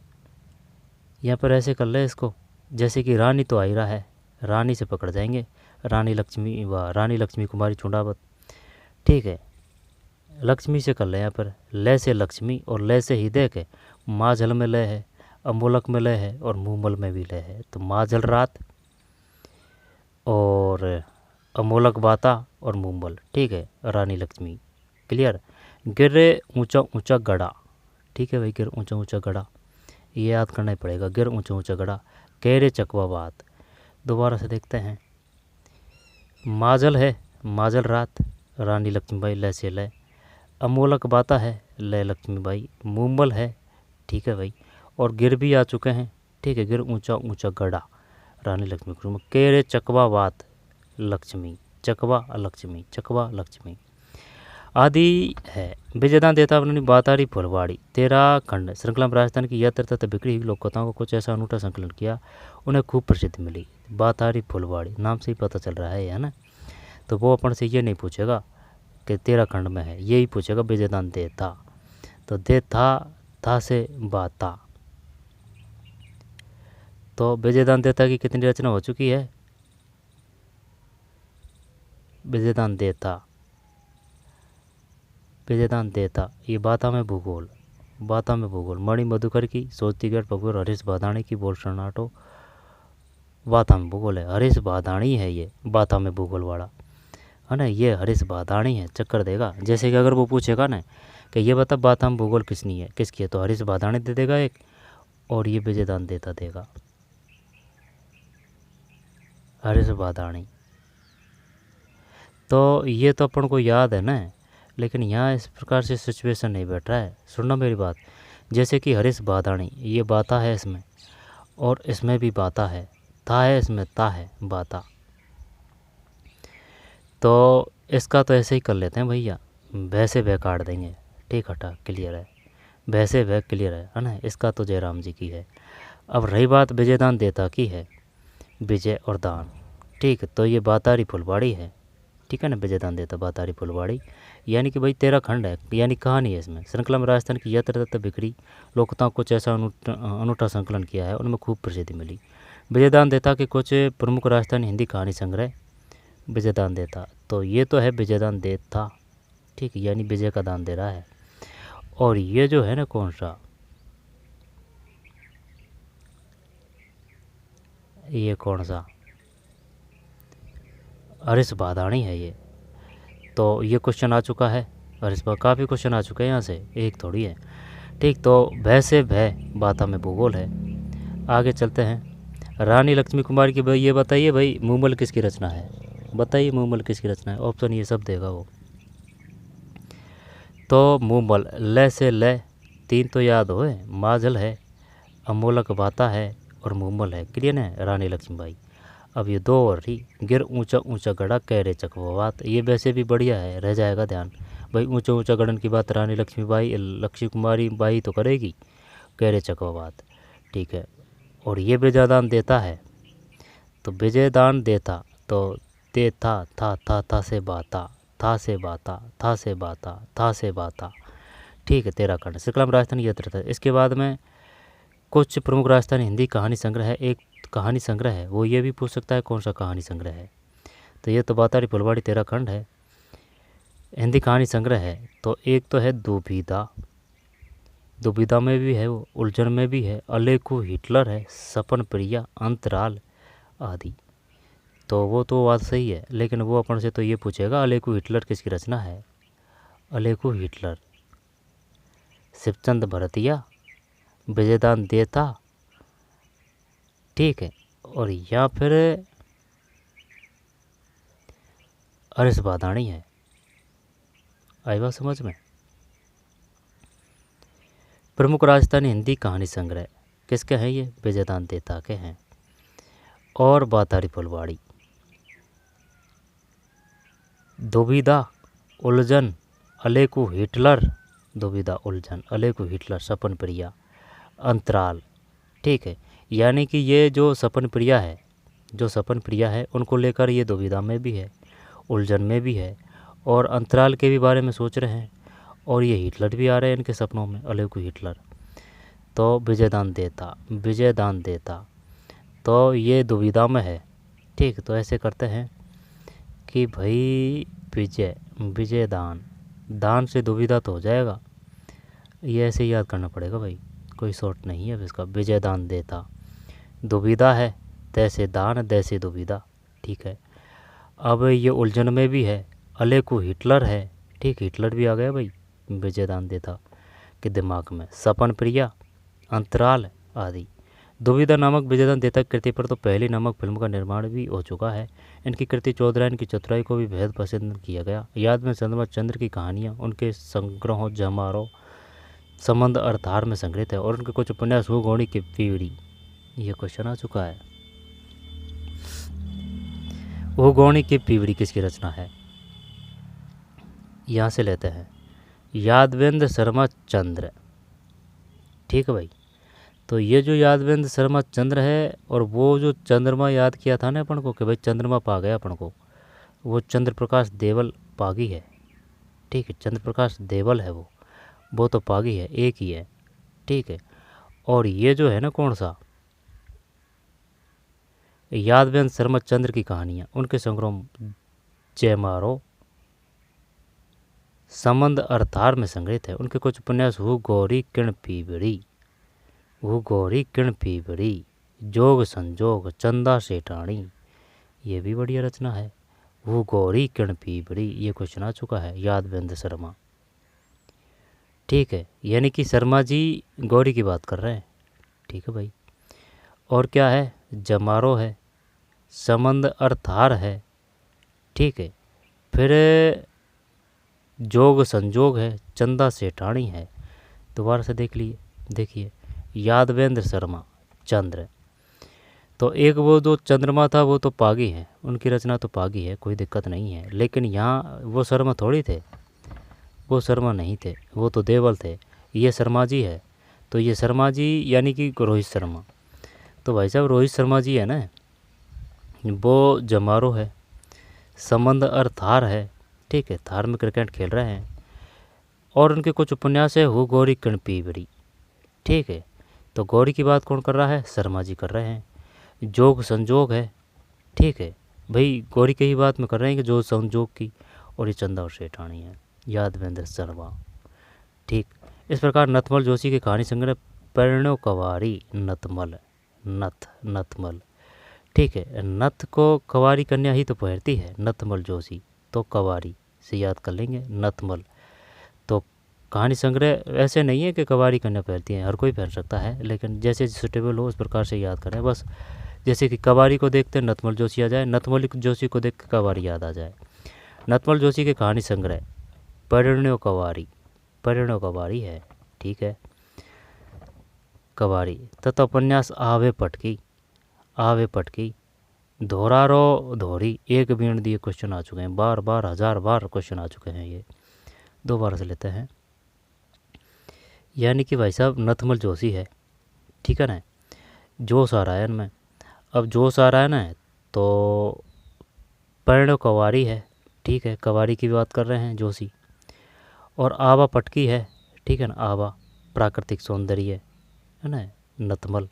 यहाँ पर ऐसे कर ले इसको, जैसे कि रानी तो आ ही रहा है, रानी से पकड़ जाएंगे, रानी लक्ष्मी कुमारी चूड़ावत। ठीक है, लक्ष्मी से कर ले, यहाँ पर ले से लक्ष्मी और ले से हृदय के, माझल में लय है, अमोलक में लय है और मूमल में भी लय है। तो माझल रात और अमोलक बाता और मूमल। ठीक है, रानी लक्ष्मी। क्लियर। गिर ऊंचा ऊंचा गड़ा। ठीक है भाई, गिर ऊंचा ऊंचा गड़ा, ये याद करना ही पड़ेगा। गिर ऊंचा ऊंचा गड़ा, केरे चकवा बात। दोबारा से देखते हैं। माझल है, माझल रात, रानी लक्ष्मीबाई लय से लय। अमोलक बाता है, लय लक्ष्मीबाई। मूमल है, ठीक है भाई, और गिर भी आ चुके हैं। ठीक है, गिर ऊंचा ऊंचा गड़ा, रानी लक्ष्मी कुमार। केरे चकवा बात, लक्ष्मी, चकवा लक्ष्मी, चकवा लक्ष्मी आदि है। विजयदान देवतावनी बातारी फुलवाड़ी, 13 खंड श्रृंखला में राजस्थान की यत्र तथा बिखरी हुई लोककथाओं को कुछ ऐसा अनूठा संकलन किया, उन्हें खूब प्रसिद्धि मिली। बातारी फुलवाड़ी नाम से ही पता चल रहा है ना। तो वो अपन से ये नहीं पूछेगा कि तेरा खंड में है, यही पूछेगा विजयदान दे था। तो दे था से बाता। तो विजयदान देता की कितनी रचना हो चुकी है? विजयदान देता, विजयदान देता, ये बाता में भूगोल, बाता में भूगोल, मणि मधुकर की, सोचतीगढ़ पकूर, हरीश बादाणी की, बोल शरणाटो, बाता में भूगोल है। हरीश बादाणी है ये बाता में भूगोल वाला, है ना, ये हरीश बादाणी है, चक्कर देगा। जैसे कि अगर वो पूछेगा ना कि ये बता बाता में भूगोल किसनी है, किसकी है, तो हरीश बादाणी दे देगा एक, और ये विजयदान देता देगा, हरीश बादाणी। तो ये तो अपन को याद है ना, लेकिन यहाँ इस प्रकार से सिचुएशन नहीं बैठ रहा है। सुनना मेरी बात, जैसे कि हरीश बादाणी, ये बाता है इसमें, और इसमें भी बाता है, था है इसमें, ता है, बाता। तो इसका तो ऐसे ही कर लेते हैं भैया, वैसे वह काट देंगे, ठीक, हटा, क्लियर है, वैसे वह क्लियर है ना। इसका तो जयराम जी की है। अब रही बात विजयदान देता की है, विजय और दान, ठीक, तो ये बातारी फुलवाड़ी है, ठीक है ना, विजयदान देता बातारी फुलवाड़ी, यानी कि भाई 13 खंड है, यानी कहानी है इसमें। श्रृंखला में राजस्थान की यत्र तत्र बिखरी लोकताओं कुछ ऐसा अनूठा संकलन किया है, उनमें खूब प्रसिद्धि मिली। विजयदान देता के कुछ प्रमुख राजस्थानी हिंदी कहानी संग्रह, विजयदान देता, तो ये तो है विजयदान देता, ठीक, यानी विजय का दान दे रहा है। और ये जो है ना कौन सा, ये कौन सा, हरीश बादाणी है ये। तो ये क्वेश्चन आ चुका है, हरीश बा काफ़ी क्वेश्चन आ चुके हैं यहाँ से, एक थोड़ी है, ठीक। तो भय से भय बाता में भूगोल है। आगे चलते हैं। रानी लक्ष्मी कुमारी की, भाई ये बताइए भाई मूमल किसकी रचना है, बताइए मूमल किसकी रचना है। ऑप्शन ये सब देगा वो। तो मूमल, ल से ल, 3 तो याद होए, माजल है, अमोलक बाता है, और मूमल है, क्लियर है, रानी लक्ष्मीबाई। अब ये 2 और रही, गिर ऊंचा ऊंचा गढ़ा कह रे चकवात, ये वैसे भी बढ़िया है, रह जाएगा ध्यान भाई। ऊंचा ऊंचा गढ़न की बात रानी लक्ष्मीबाई, लक्ष्मी कुमारी बाई तो करेगी, कह रे चकवात, ठीक है। और ये विजयदान देता है, तो विजयदान देता, तो दे था से बाता, था से बाता, था से बाता, था से बाता, ठीक है। 13 खंड श्रृंखला में राजस्थानी यत्र था। इसके बाद में कुछ प्रमुख राजस्थानी हिंदी कहानी संग्रह है, एक कहानी संग्रह है, वो ये भी पूछ सकता है कौन सा कहानी संग्रह है। तो ये तो बातारी फुलवाड़ी 13 खंड है, हिंदी कहानी संग्रह है। तो एक तो है दुविधा, दुविधा में भी है वो, उलझन में भी है, अलेखू हिटलर है, सपन प्रिया, अंतराल आदि। तो वो तो बात सही है, लेकिन वो अपन से तो ये पूछेगा अलेखू हिटलर किसकी रचना है। अलेखू हिटलर, शिवचंद भरतिया, विजयदान देता, ठीक है, और या फिर हरीश बादाणी है। आई बात समझ में। प्रमुख राजस्थानी हिंदी कहानी संग्रह किसके हैं ये, विजयदान देता के हैं। और बातारी फुलवाड़ी, दुविधा, उलझन, अलेकू हिटलर, दुविधा उलझन, अलेकू हिटलर, सपन प्रिया, अंतराल, ठीक है। यानी कि ये जो सपन प्रिया है, जो सपन प्रिया है उनको लेकर ये दुविधा में भी है, उलझन में भी है, और अंतराल के भी बारे में सोच रहे हैं, और ये हिटलर भी आ रहे हैं इनके सपनों में, अलेकू हिटलर। तो विजयदान देता, विजयदान देता, तो ये दुविधा में है, ठीक। तो ऐसे करते हैं कि भाई विजय, विजयदान, दान से दुविधा तो हो जाएगा, ये ऐसे याद करना पड़ेगा भाई, कोई शॉर्ट नहीं है अब इसका। विजयदान देता, दुविधा है, तैसे दान दैसे दुविधा, ठीक है। अब ये उलझन में भी है, अलेकू हिटलर है, ठीक, हिटलर भी आ गया भाई विजयदान देता के दिमाग में, सपन प्रिया, अंतराल आदि। दुविधा नामक विजयदान देता कृति पर तो पहली नामक फिल्म का निर्माण भी हो चुका है। इनकी कृति चौधरायन की चतुराई को भी बेहद पसंद किया गया। याद में चंद्रमा चंद्र की कहानियाँ उनके संग्रहों जमारों संबंध अर्थार में संग्रहित है, और उनके कुछ उपन्यास हो गौणी की पीढ़ी, ये क्वेश्चन आ चुका है। वो गौणी की पीवड़ी किसकी रचना है, यहाँ से लेते हैं, यादवेंद्र शर्मा चंद्र, ठीक है भाई। तो ये जो यादवेंद्र शर्मा चंद्र है, और वो जो चंद्रमा याद किया था ना अपन को कि भाई चंद्रमा पा गया अपन को, वो चंद्र प्रकाश देवल पागी है। ठीक है, चंद्र प्रकाश देवल है वो तो पागी है, एक ही है। ठीक है, और ये जो है ना कौन सा, यादवेंद्र शर्मा चंद्र की कहानियाँ, उनके संग्रह जयमारो संबंध अर्थार में संग्रहित है। उनके कुछ उपन्यास हु गौरी किरण पीबड़ी, वो गौरी किरण पीबड़ी, जोग संजोग, चंदा सेठानी, ये भी बढ़िया रचना है। वो गौरी किरण पीबड़ी, ये क्वेश्चन आ चुका है, यादवेंद्र शर्मा। ठीक है, यानी कि शर्मा जी गौरी की बात कर रहे हैं। ठीक है भाई, और क्या है, जमारो है, संबंध अर्थार है। ठीक है, फिर जोग संजोग है, चंदा सेठानी है। दोबारा से देखिए यादवेंद्र शर्मा चंद्र, तो एक वो जो चंद्रमा था वो तो पागी है, उनकी रचना तो पागी है, कोई दिक्कत नहीं है। लेकिन यहाँ वो शर्मा थोड़ी थे, वो शर्मा नहीं थे, वो तो देवल थे। ये शर्मा जी है, तो ये शर्मा जी यानी कि रोहित शर्मा। तो भाई साहब रोहित शर्मा जी है ना, वो जमारो है, संबंध अर्थार है। ठीक है, थार में क्रिकेट खेल रहे हैं। और उनके कुछ उपन्यास है हु गौरी किरण पीबड़ी। ठीक है, तो गौरी की बात कौन कर रहा है, शर्मा जी कर रहे हैं। जोग संजोग है। ठीक है भाई, गौरी की ही बात में कर रहे हैं कि जो संजोग की, और ये चंदा और सेठानी है, यादवेंद्र शर्मा। ठीक, इस प्रकार नथमल जोशी की कहानी संग्रह परिणव कवारी नथमल, नथमल। ठीक है, नथ को कवारी कन्या ही तो पहनती है, नथमल जोशी, तो कवारी से याद कर लेंगे, नथमल। तो कहानी संग्रह ऐसे नहीं है कि कवारी कन्या पहनती है, हर कोई पहन सकता है, लेकिन जैसे सूटेबल हो उस प्रकार से याद करें बस। जैसे कि कवारी को देखते नथमल जोशी आ जाए, नथमल जोशी को देख के कवारी याद आ जाए। नथमल जोशी के कहानी संग्रह परिणव कवारी है। ठीक है, कवारी तथा उपन्यास आवे पटकी, धोरारो धोरी, एक बीण दिए क्वेश्चन आ चुके हैं, बार हजार बार क्वेश्चन आ चुके हैं, ये दोबारा से लेते हैं। यानी कि भाई साहब नथमल जोशी है। ठीक है ना, जोश आ रहा है इनमें, अब जोश आ रहा है ना, तो परिणव कवारी है। ठीक है, कवारी की बात कर रहे हैं जोशी। और आवा पटकी है। ठीक है ना, आवा प्राकृतिक सौंदर्य है ना, नथमल।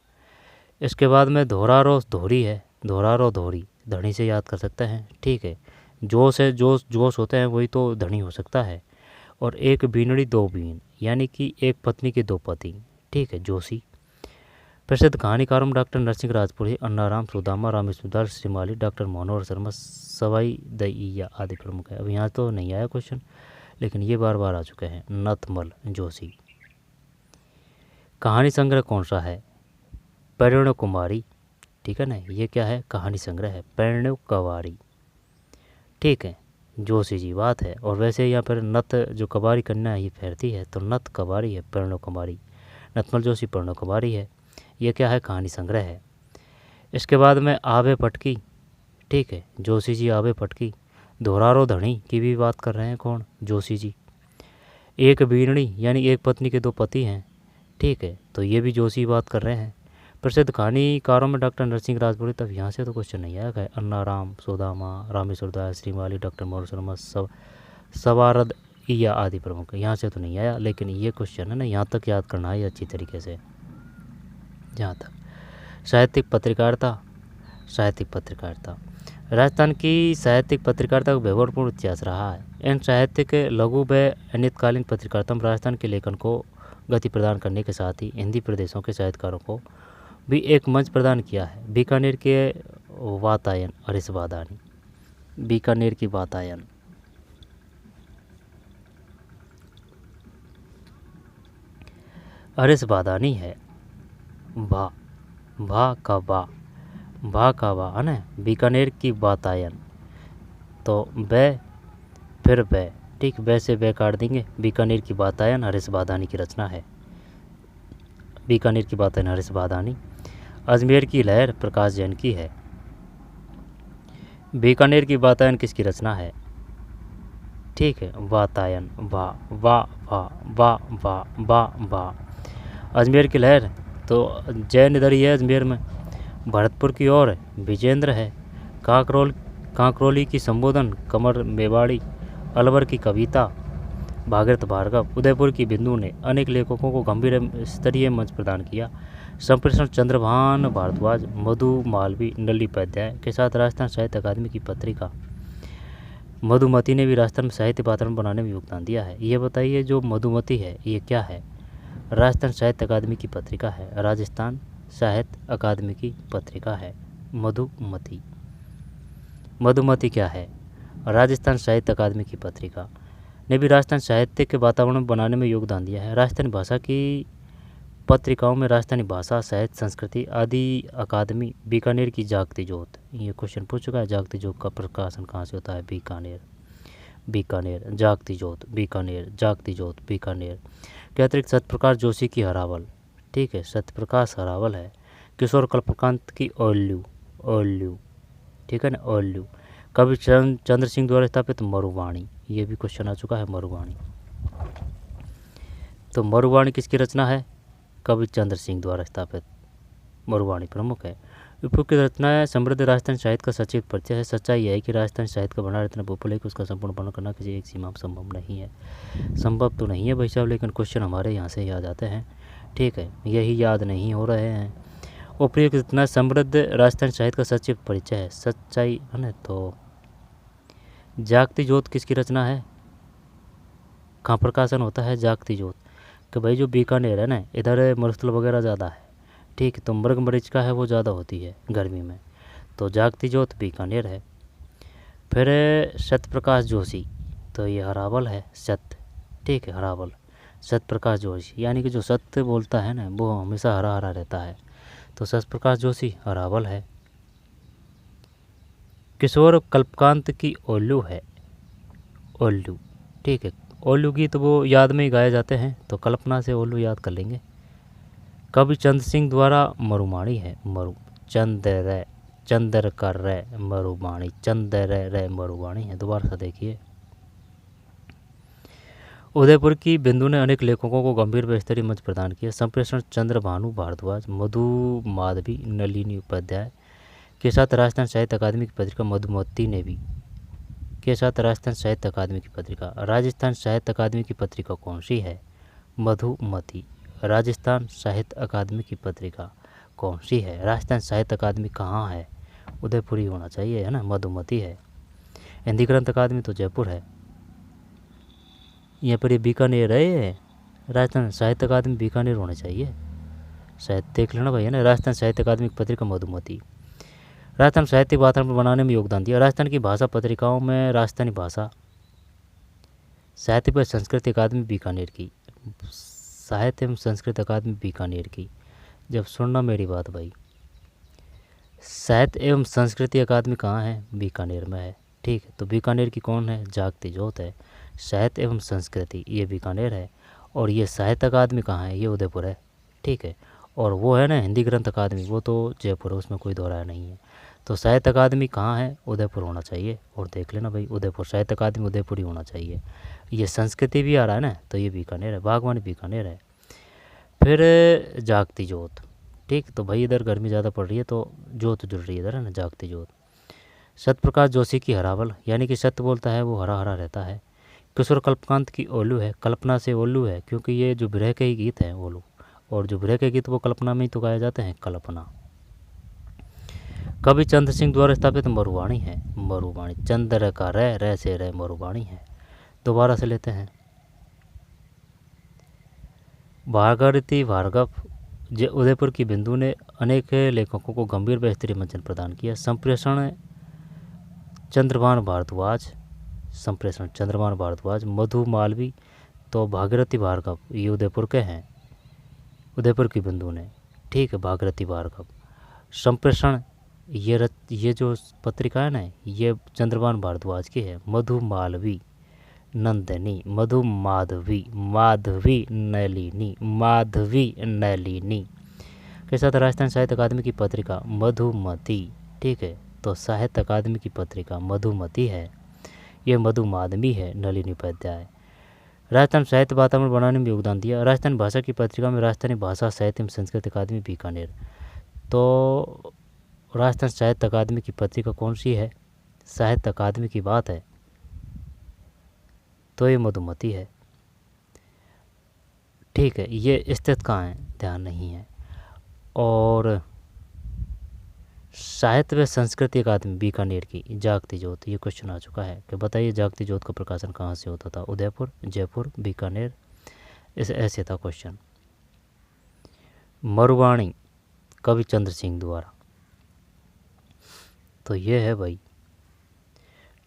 इसके बाद में धोरारो धोरी है, धोरारो धोरी धनी से याद कर सकते हैं। ठीक है, जोश है, जोश होते हैं वही तो धनी हो सकता है। और एक बीनड़ी दो बीन, यानी कि एक पत्नी के दो पति। ठीक है, जोशी। प्रसिद्ध कहानीकारों में डॉक्टर नरसिंह राजपुरी, अन्नाराम सुदामा, रामेश्वर श्रीमाली, डॉक्टर मनोहर शर्मा, सवाई दईया आदि प्रमुख है। अब यहाँ तो नहीं आया क्वेश्चन, लेकिन ये बार आ चुके हैं, नथमल जोशी। कहानी संग्रह कौन सा है, परिणव कुमारी। ठीक है ना, ये क्या है, कहानी संग्रह है, परिणव कवारी। ठीक है, जोशी जी बात है। और वैसे यहाँ पर नथ जो कवारी कन्या ही फेरती है, तो नथ कवारी है, परिणव कुमारी। नथमल जोशी परिणव कुमारी है, ये क्या है, कहानी संग्रह है। इसके बाद में आवे पटकी। ठीक है, जोशी जी आवे पटकी। धोरारो धनी की भी बात कर रहे हैं, कौन, जोशी जी। एक बीनड़ी, यानी एक पत्नी के दो पति हैं। ठीक है, तो ये भी जोशी बात कर रहे हैं। प्रसिद्ध कहानीकारों में डॉक्टर नरसिंह राजपुरी, तब यहाँ से तो क्वेश्चन नहीं आया है। अन्नाराम सुदामा, रामेश्वर दास श्रीमाली, डॉक्टर मनोहर शर्मा, सवारद या आदि प्रमुख, यहाँ से तो नहीं आया। लेकिन ये क्वेश्चन है ना, यहाँ तक याद करना है अच्छी तरीके से। जहाँ तक साहित्यिक पत्रकारिता, राजस्थान की साहित्यिक पत्रकारिता का वैभवपूर्ण इतिहास रहा है। इन साहित्यिक लघु व अनियतकालीन पत्रकारिता में राजस्थान के लेखन को गति प्रदान करने के साथ ही हिंदी प्रदेशों के साहित्यकारों को भी एक मंच प्रदान किया है। बीकानेर के वातायन हरीश बादानी, बीकानेर की वातायन। हरीश बादानी है, भा का बा है ना, बीकानेर की वातायन। तो बै फिर बै, ठीक, बै से बै काट देंगे। बीकानेर की वातायन हरीश बादानी की रचना है, बीकानेर की वातायन हरीश बादानी। अजमेर की लहर प्रकाश जैन की है। बीकानेर की वातायन किसकी रचना है, ठीक है, वातायन, वाह। अजमेर की लहर तो जैन इधर ही है, अजमेर में। भरतपुर की ओर विजेंद्र है। काकरोल कांकरोली की संबोधन, कमर मेवाड़ी, अलवर की कविता, भागीरथ भार्गव, उदयपुर की बिंदु ने अनेक लेखकों को गंभीर स्तरीय मंच प्रदान किया। संप्रेषण चंद्रभान भारद्वाज, मधु मालवी, नलिनी उपाध्याय के साथ राजस्थान साहित्य अकादमी की पत्रिका मधुमती ने भी राजस्थान में साहित्य वातावरण बनाने में योगदान दिया है। ये बताइए जो मधुमती है ये क्या है? राजस्थान साहित्य अकादमी की पत्रिका है, राजस्थान साहित्य अकादमी की पत्रिका है मधुमती। मधुमती क्या है? राजस्थान साहित्य अकादमी की पत्रिका ने भी राजस्थान साहित्य के वातावरण बनाने में योगदान दिया है। राजस्थानी भाषा की पत्रिकाओं में राजस्थानी भाषा, साहित्य, संस्कृति आदि अकादमी, बीकानेर की जागती ज्योत, ये क्वेश्चन पूछ चुका है। जागती ज्योत का प्रकाशन कहाँ से होता है? बीकानेर। बीकानेर, जागती ज्योत, बीकानेर, जागती ज्योत, बीकानेर के अतिरिक्त सत्यप्रकाश जोशी की हरावल, ठीक है, सत्यप्रकाश हरावल है। किशोर कल्पकांत की ओल्लू, ओल्लू, ठीक है ना, ओल्लू। कवि चंद्र सिंह द्वारा स्थापित मरुवाणी, ये भी क्वेश्चन आ चुका है, मरुवाणी। तो मरुवाणी किसकी रचना है? कवि चंद्र सिंह द्वारा स्थापित मरुवाणी प्रमुख है। उपयुक्त रचना है समृद्ध राजस्थान साहित्य का सचिव परिचय है। सच्चाई यह है कि राजस्थान साहित्य का भंडार इतना बहुफल है कि उसका संपूर्ण वर्णन करना किसी एक सीमा में संभव नहीं है। संभव तो नहीं है भाई साहब, लेकिन क्वेश्चन हमारे यहाँ से याद आते हैं, ठीक है, यही याद नहीं हो रहे हैं। उपयुक्त रचना समृद्ध राजस्थान साहित्य का सचिव परिचय है। सच्चाई है ना। तो जागती ज्योत किसकी रचना है? कहाँ प्रकाशन होता है जागती ज्योत? कि भाई जो बीकानेर है ना, इधर मरुस्थल वगैरह ज़्यादा है, ठीक है, तो मृग मरीचिका है वो ज़्यादा होती है गर्मी में, तो जागती ज्योत बीकानेर है। फिर सत्यप्रकाश जोशी, तो ये हरावल है, सत्य, ठीक है, हरावल, सत्यप्रकाश जोशी, यानी कि जो सत्य बोलता है ना वो हमेशा हरा हरा रहता है, तो सत्यप्रकाश जोशी हरावल है। किशोर कल्पकांत की ओल्लू है, ओल्लू, ठीक है, ओल्लू गीत वो याद में ही गाए जाते हैं, तो कल्पना से ओल्लू याद कर लेंगे। कवि चंद्र सिंह द्वारा मरुमाणी है, मरु, चंद्र चंद्र कर रे मरुबाणी, चंद्र रे मरुबाणी है। दोबारा से देखिए। उदयपुर की बिंदु ने अनेक लेखकों को गंभीर व स्तरीय मंच प्रदान किया। संप्रेषण चंद्रभानु भारद्वाज, मधु माधवी, नलिनी उपाध्याय के साथ राजस्थान साहित्य अकादमी की पत्रिका मधुमती ने भी के साथ राजस्थान साहित्य अकादमी की पत्रिका। राजस्थान साहित्य अकादमी की पत्रिका कौन सी है? मधुमती। राजस्थान साहित्य अकादमी की पत्रिका कौन सी है? राजस्थान साहित्य अकादमी कहाँ है? उदयपुर ही होना चाहिए, है ना, मधुमती है। हिंदी ग्रंथ अकादमी तो जयपुर है। यहाँ पर ये बीकानेर है, राजस्थान साहित्य अकादमी बीकानेर होना चाहिए, शायद देख लेना भाई, है ना। राजस्थान साहित्य अकादमी की पत्रिका मधुमती। राजस्थान साहित्य वातावरण बनाने में योगदान दिया। राजस्थान की भाषा पत्रिकाओं में राजस्थानी भाषा, साहित्य व संस्कृति अकादमी बीकानेर की, साहित्य एवं संस्कृत अकादमी बीकानेर की। जब सुनना मेरी बात भाई, साहित्य एवं संस्कृति अकादमी कहाँ है? बीकानेर में है, ठीक है। तो बीकानेर की कौन है? जागती ज्योत है। साहित्य एवं संस्कृति ये बीकानेर है, और ये साहित्य अकादमी कहाँ है? ये उदयपुर है, ठीक है। और वो है ना हिंदी ग्रंथ अकादमी, वो तो जयपुर है, उसमें कोई दोहराया नहीं है। तो साहित्य अकादमी कहाँ है? उदयपुर होना चाहिए, और देख लेना भाई, उदयपुर, साहित्य अकादमी उदयपुर ही होना चाहिए। ये संस्कृति भी आ रहा है ना, तो ये बीकानेर है, बागवानी बीकानेर है। फिर जागती ज्योत, ठीक, तो भाई इधर गर्मी ज़्यादा पड़ रही है तो ज्योत जुड़ रही है इधर, है ना, जागती ज्योत। सत्यप्रकाश जोशी की हरावल, यानी कि सत्य बोलता है वो हरा हरा रहता है। किशोर कल्पकांत की ओल्लू है, कल्पना से ओल्लू है, क्योंकि ये जो विरह के ही गीत हैं ओल्लू, और जो विरह के गीत वो कल्पना में ही तो गाए जाते हैं, कल्पना। कवि चंद्र सिंह द्वारा स्थापित मरुवाणी है, मरुवाणी, चंद्र का रे से रे मरुवाणी है। दोबारा से लेते हैं। भागीरथी भार्गव, उदयपुर की बिंदु ने अनेक लेखकों को गंभीर व स्तरीय मंचन प्रदान किया। संप्रेषण चंद्रभान भारद्वाज, संप्रेषण चंद्रभान भारद्वाज, मधु मालवी, तो भागीरथी भार्गव ये उदयपुर के हैं, उदयपुर की बिंदु ने, ठीक है, भागीरथी भार्गव। संप्रेषण ये जो पत्रिका है ना, ये चंद्रभान भारद्वाज की है। मधु मालवी, नंदिनी, मधु माधवी, माधवी नलिनी, माधवी नलिनी के साथ राजस्थान साहित्य अकादमी की पत्रिका मधुमती, ठीक है। तो साहित्य अकादमी की पत्रिका मधुमती है, ये मधु माधवी है, नलिनी उपाध्याय। राजस्थान साहित्य वातावरण बनाने में योगदान दिया। राजस्थानी भाषा की पत्रिका में राजस्थानी भाषा, साहित्य एवं संस्कृत अकादमी बीकानेर। तो राजस्थान साहित्य अकादमी की पत्रिका कौन सी है? साहित्य अकादमी की बात है तो ये मधुमती है। ठीक है, ये स्थित कहाँ है, ध्यान नहीं है। और साहित्य व संस्कृति अकादमी बीकानेर की जागती ज्योत, ये क्वेश्चन आ चुका है कि बताइए जागती ज्योत का प्रकाशन कहाँ से होता था, उदयपुर, जयपुर, बीकानेर, इस ऐसे था क्वेश्चन। मरुवाणी कवि चंद्र सिंह द्वारा, तो ये है भाई।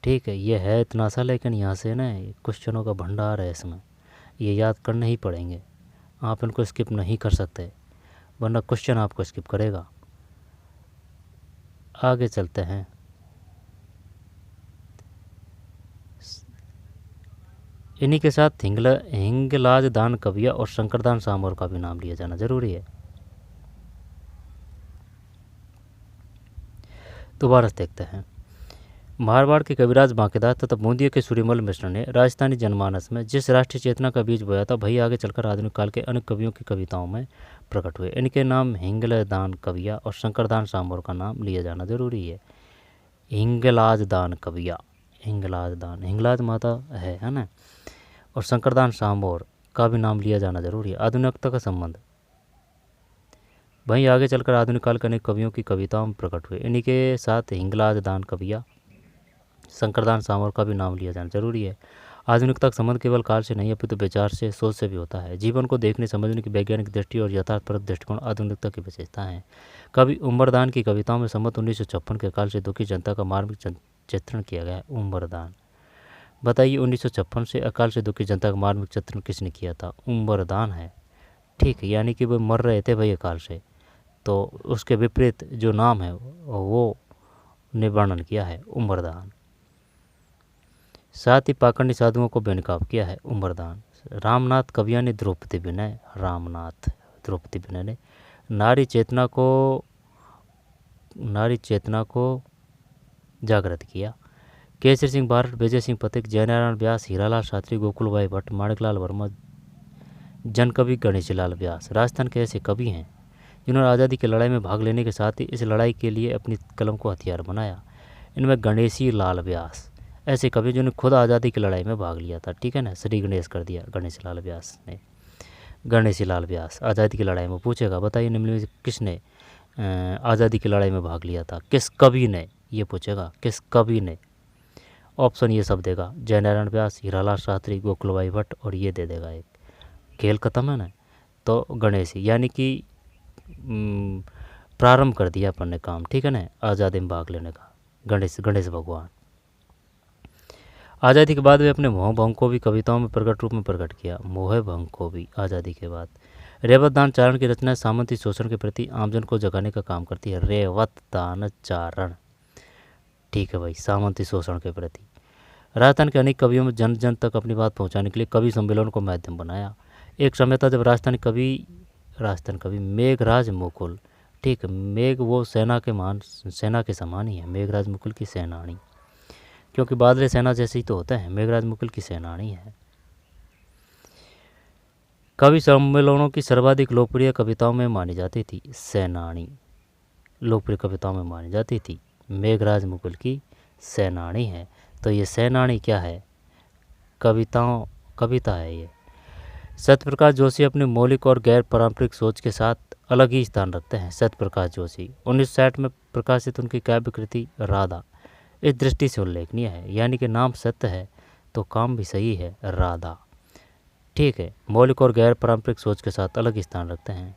ठीक है, ये है इतना सा, लेकिन यहाँ से ना क्वेश्चनों का भंडार है इसमें, ये याद करने ही पड़ेंगे, आप इनको स्किप नहीं कर सकते वरना क्वेश्चन आपको स्किप करेगा। आगे चलते हैं। इन्हीं के साथ हिंगलाज दान कविया और शंकरदान सामोर का भी नाम लिया जाना जरूरी है। दोबारा देखते हैं। मारवाड़ के कविराज बांकेदार तथा बूंदिया के सूर्यमल मिश्र ने राजस्थानी जनमानस में जिस राष्ट्रीय चेतना का बीज बोया था वही आगे चलकर आधुनिक काल के अनेक कवियों की कविताओं में प्रकट हुए। इनके नाम हिंगलाज कविया और शंकरदान सामोर का नाम लिया जाना जरूरी है। हिंगलाज दान कविया, हिंगलाज माता है ना, और शंकरदान सामोर का भी नाम लिया जाना जरूरी है। आधुनिकता का संबंध, वहीं आगे चलकर आधुनिक काल के अनेक कवियों की कविताओं में प्रकट हुए। इन्हीं के साथ हिंगलाज दान कविया, शंकरदान सामोर का भी नाम लिया जाना जरूरी है। आधुनिकता का संबंध केवल काल से नहीं अपितु विचार से, सोच से भी होता है। जीवन को देखने समझने की वैज्ञानिक दृष्टि और यथार्थपरक दृष्टिकोण आधुनिकता की विशेषता है। कवि उम्बरदान की कविताओं में संवत 1956 के काल से दुखी जनता का मार्मिक चित्रण किया गया है। उम्बरदान, बताइए 1956 से अकाल से दुखी जनता का मार्मिक चित्रण किसने किया था, उम्बरदान है। ठीक है, यानी कि वो मर रहे थे भाई अकाल से, तो उसके विपरीत जो नाम है वो ने वर्णन किया है, उम्बरदान। साथ ही पाखंडी साधुओं को बेनकाब किया है, उम्बरदान। रामनाथ कविया ने द्रौपदी विनय, द्रौपदी विनय ने नारी चेतना को जागृत किया। केसरी सिंह बारठ, विजय सिंह पथिक, जयनारायण व्यास, हीरालाल शास्त्री, गोकुलभाई भट्ट, माणिकलाल वर्मा, जनकवि गणेशीलाल व्यास राजस्थान के ऐसे कवि हैं जिन्होंने आज़ादी की लड़ाई में भाग लेने के साथ ही इस लड़ाई के लिए अपनी कलम को हथियार बनाया। इनमें गणेशीलाल व्यास ऐसे कवि जिन्होंने खुद आज़ादी की लड़ाई में भाग लिया था। ठीक है ना, श्री गणेश कर दिया गणेशीलाल व्यास ने। गणेशीलाल व्यास आज़ादी की लड़ाई में पूछेगा, बताइए निम्न में किसने आज़ादी की लड़ाई में भाग लिया था, किस कवि ने, ये पूछेगा किस कवि ने। ऑप्शन ये सब देगा, जयनारायण व्यास, हीरालाल शास्त्री, गोकुलभाई भट्ट, और ये दे देगा एक। खेल खत्म है ना, तो गणेश यानी कि प्रारंभ कर दिया अपन ने काम। ठीक है ना, आज़ादी में भाग लेने का, गणेश भगवान। आज़ादी के बाद वे अपने मोह भंग को भी कविताओं में प्रकट रूप में प्रकट किया, मोह भंग को भी आज़ादी के बाद। रेवतदान चारण की रचना सामंती शोषण के प्रति आमजन को जगाने का काम करती है, रेवतदान चारण। ठीक है भाई, सामंती शोषण के प्रति। राजस्थान के अनेक कवियों में जन जन तक अपनी बात पहुंचाने के लिए कवि सम्मेलन को माध्यम बनाया। एक समय था जब राजस्थान कवि मेघराज मुकुल, ठीक, मेघ वो सेना के समान ही है, मेघराज मुकुल की सेनानी, क्योंकि बादले सेना जैसे ही तो होता है, मेघराज मुकुल की सेनानी है। कवि सम्मेलनों की सर्वाधिक लोकप्रिय कविताओं में मानी जाती थी सेनानी, लोकप्रिय कविताओं में मानी जाती थी मेघराज मुकुल की सेनानी है। तो ये सेनानी क्या है, कविता है ये। सत्यप्रकाश जोशी अपनी मौलिक और गैर पारंपरिक सोच के साथ अलग ही स्थान रखते हैं। सत्यप्रकाश जोशी 1960 में प्रकाशित उनकी काव्य कृति राधा इस दृष्टि से उल्लेखनीय है, यानी कि नाम सत्य है तो काम भी सही है, राधा। ठीक है, मौलिक और गैर पारंपरिक सोच के साथ अलग स्थान रखते हैं।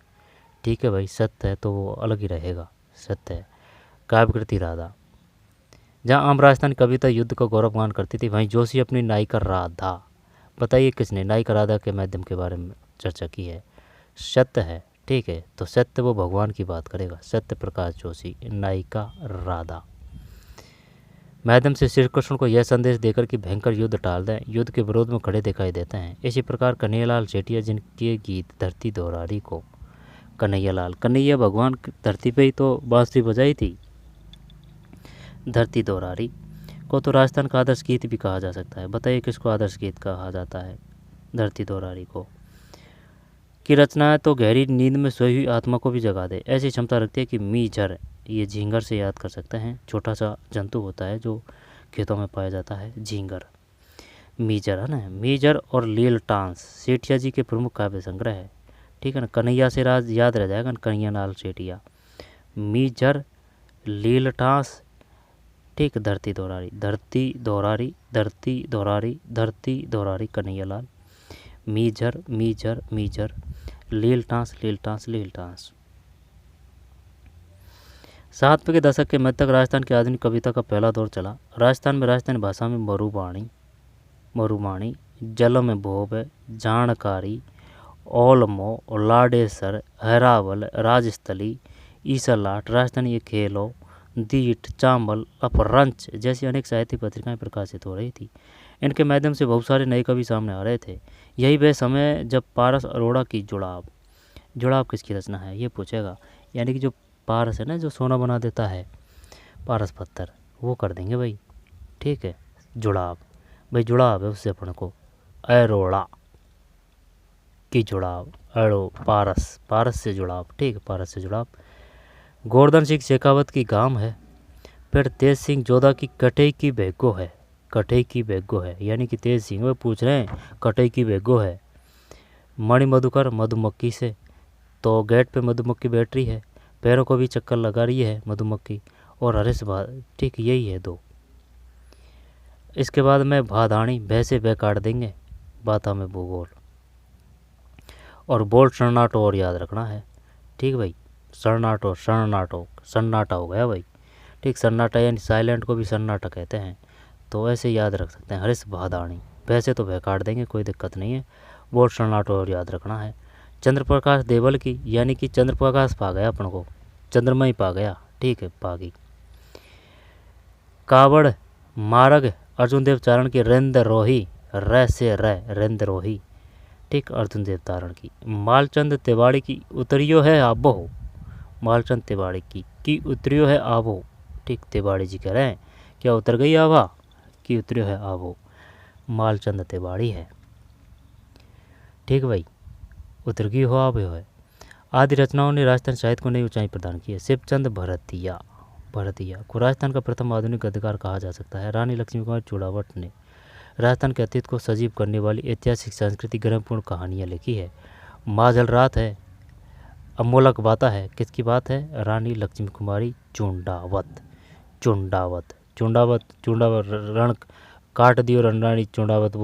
ठीक है भाई, सत्य है तो वो अलग ही रहेगा, सत्य है। काव्य कृति राधा। जहाँ आम राजस्थानी कविता युद्ध का गौरवगान करती थी, वहीं जोशी अपनी नायिका राधा, बताइए किसने नायिका राधा के माध्यम के बारे में चर्चा की है, सत्य है। ठीक है, तो सत्य वो भगवान की बात करेगा, सत्य प्रकाश जोशी, नायिका राधा। माध्यम से श्री कृष्ण को यह संदेश देकर कि भयंकर युद्ध टाल दें, युद्ध के विरोध में खड़े दिखाई देते हैं। इसी प्रकार कन्हैयालाल सेठिया, जिनके गीत धरती दोहरारी को, कन्हैया भगवान धरती पे ही तो बांसुरी बजाई थी, धरती दोहरारी को तो राजस्थान का आदर्श गीत भी कहा जा सकता है। बताइए किसको आदर्श गीत कहा जाता है, धरती दोहरारी को। की रचनाएं तो गहरी नींद में सोई हुई आत्मा को भी जगा दे, ऐसी क्षमता रखती है कि मीझर, ये झींगर से याद कर सकते हैं, छोटा सा जंतु होता है जो खेतों में पाया जाता है झींगर। मीजर है ना, मीजर और लील टांस सेठिया जी के प्रमुख काव्य संग्रह है। ठीक है ना, कन्हैया से राज याद रह जाएगा, कन्हैया लाल सेठिया। मीजर, लील टांस, ठीक, धरती दोहरारी, धरती दोहरारी, धरती दोहरारी, धरती दोहरारी, Kanhaiya Lal. Measure measure measure, लील टांस लील टांस लील टांस। 7वें के दशक के मध्य तक राजस्थान की आधुनिक कविता का पहला दौर चला। राजस्थान में राजस्थानी भाषा में मरुवाणी, जल में भोब, जानकारी, ओलमो, लाडेसर, हैरावल, राजस्थली, ईसलाट, राजस्थानी खेलों, दीठ, चांबल, अपरंच जैसी अनेक साहित्यिक पत्रिकाएं प्रकाशित हो रही थी। इनके माध्यम से बहुत सारे नए कवि सामने आ रहे थे। यही वह समय जब पारस अरोड़ा की जुड़ाव किसकी रचना है ये पूछेगा। यानी कि जो पारस है ना, जो सोना बना देता है, पारस पत्थर, वो कर देंगे भाई। ठीक है, जुड़ाव भाई, जुड़ाव है उससे अपन को, अरोड़ा की जुड़ाव, अड़ो पारस से जुड़ाव। ठीक है, पारस से जुड़ाव। गोवर्धन सिंह शेखावत की गाम है। फिर तेज सिंह जोधा की कटई की बेगो है। कटई की बेगो है यानी कि तेज सिंह वो पूछ रहे हैं कटई की बेगो है। मणि मधुकर मधुमक्खी से, तो गेट पे मधुमक्खी बैठ रही है, पैरों को भी चक्कर लगा रही है मधुमक्खी। और हरीश ठीक, यही है 2। इसके बाद में भादानी, भैंसे बह काट देंगे, बाता में भूगोल। और बोल सन्नाटो और याद रखना है। ठीक भाई, सन्नाटा हो गया भाई। ठीक, सन्नाटा यानी साइलेंट को भी सन्नाटा कहते हैं, तो ऐसे याद रख सकते हैं। हरीश भादानी, वैसे तो वह काट देंगे, कोई दिक्कत नहीं है। बोल सन्नाटो और याद रखना है। चंद्रप्रकाश देवल की, यानी कि चंद्रप्रकाश पा गया अपन को, चंद्रमा ही पा गया। ठीक है, पागी। कावड़ मार्ग अर्जुन देव चारण की, रेंद्रोही, र से रेंद्रोही। ठीक, अर्जुन देव तारण की। मालचंद तिवाड़ी की, उतरियो है आबो, मालचंद तिवाड़ी की उतरियो है आबो। ठीक, तिवाड़ी जी कह रहे हैं क्या उतर गई आवा, कि उतरियो है आबो, मालचंद तिवाड़ी है। ठीक भाई, उतर गई हो आबो है। आदि रचनाओं ने राजस्थान साहित्य को नई ऊंचाई प्रदान की है। शिवचंद भरतिया को राजस्थान का प्रथम आधुनिक गद्यकार कहा जा सकता है। रानी लक्ष्मी कुमारी चूड़ावत ने राजस्थान के अतीत को सजीव करने वाली ऐतिहासिक सांस्कृतिक गर्मपूर्ण कहानियाँ लिखी है। माजल रात है, अमोलक बाता है, किसकी बात है, रानी लक्ष्मी कुमारी चुंडावत। रण काट दियो, रानी चुंडावत,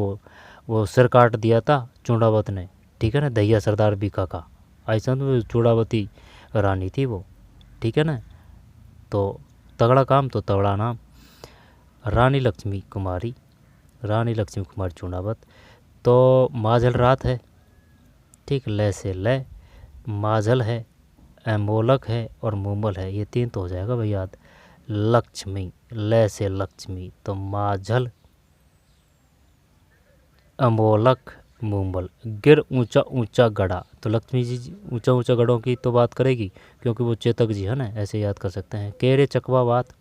वो सिर काट दिया था चुंडावत ने। ठीक है ना, दहिया सरदार बीका का, ऐसा तो चूड़ावती रानी थी वो। ठीक है ना, तो तगड़ा काम तो तगड़ा नाम, रानी लक्ष्मी कुमारी चुंडावत। तो माजल रात है, ठीक, ले से ले, माजल है, अमोलक है और मुमल है, ये 3 तो हो जाएगा भाई याद। लक्ष्मी, ले से लक्ष्मी, तो माजल, अमोलक, मुंबल। गिर ऊंचा ऊंचा गढ़ा, तो लक्ष्मी जी ऊंचा ऊंचा गढ़ों की तो बात करेगी क्योंकि वो चेतक जी है ना, ऐसे याद कर सकते हैं। केरे चकवा बात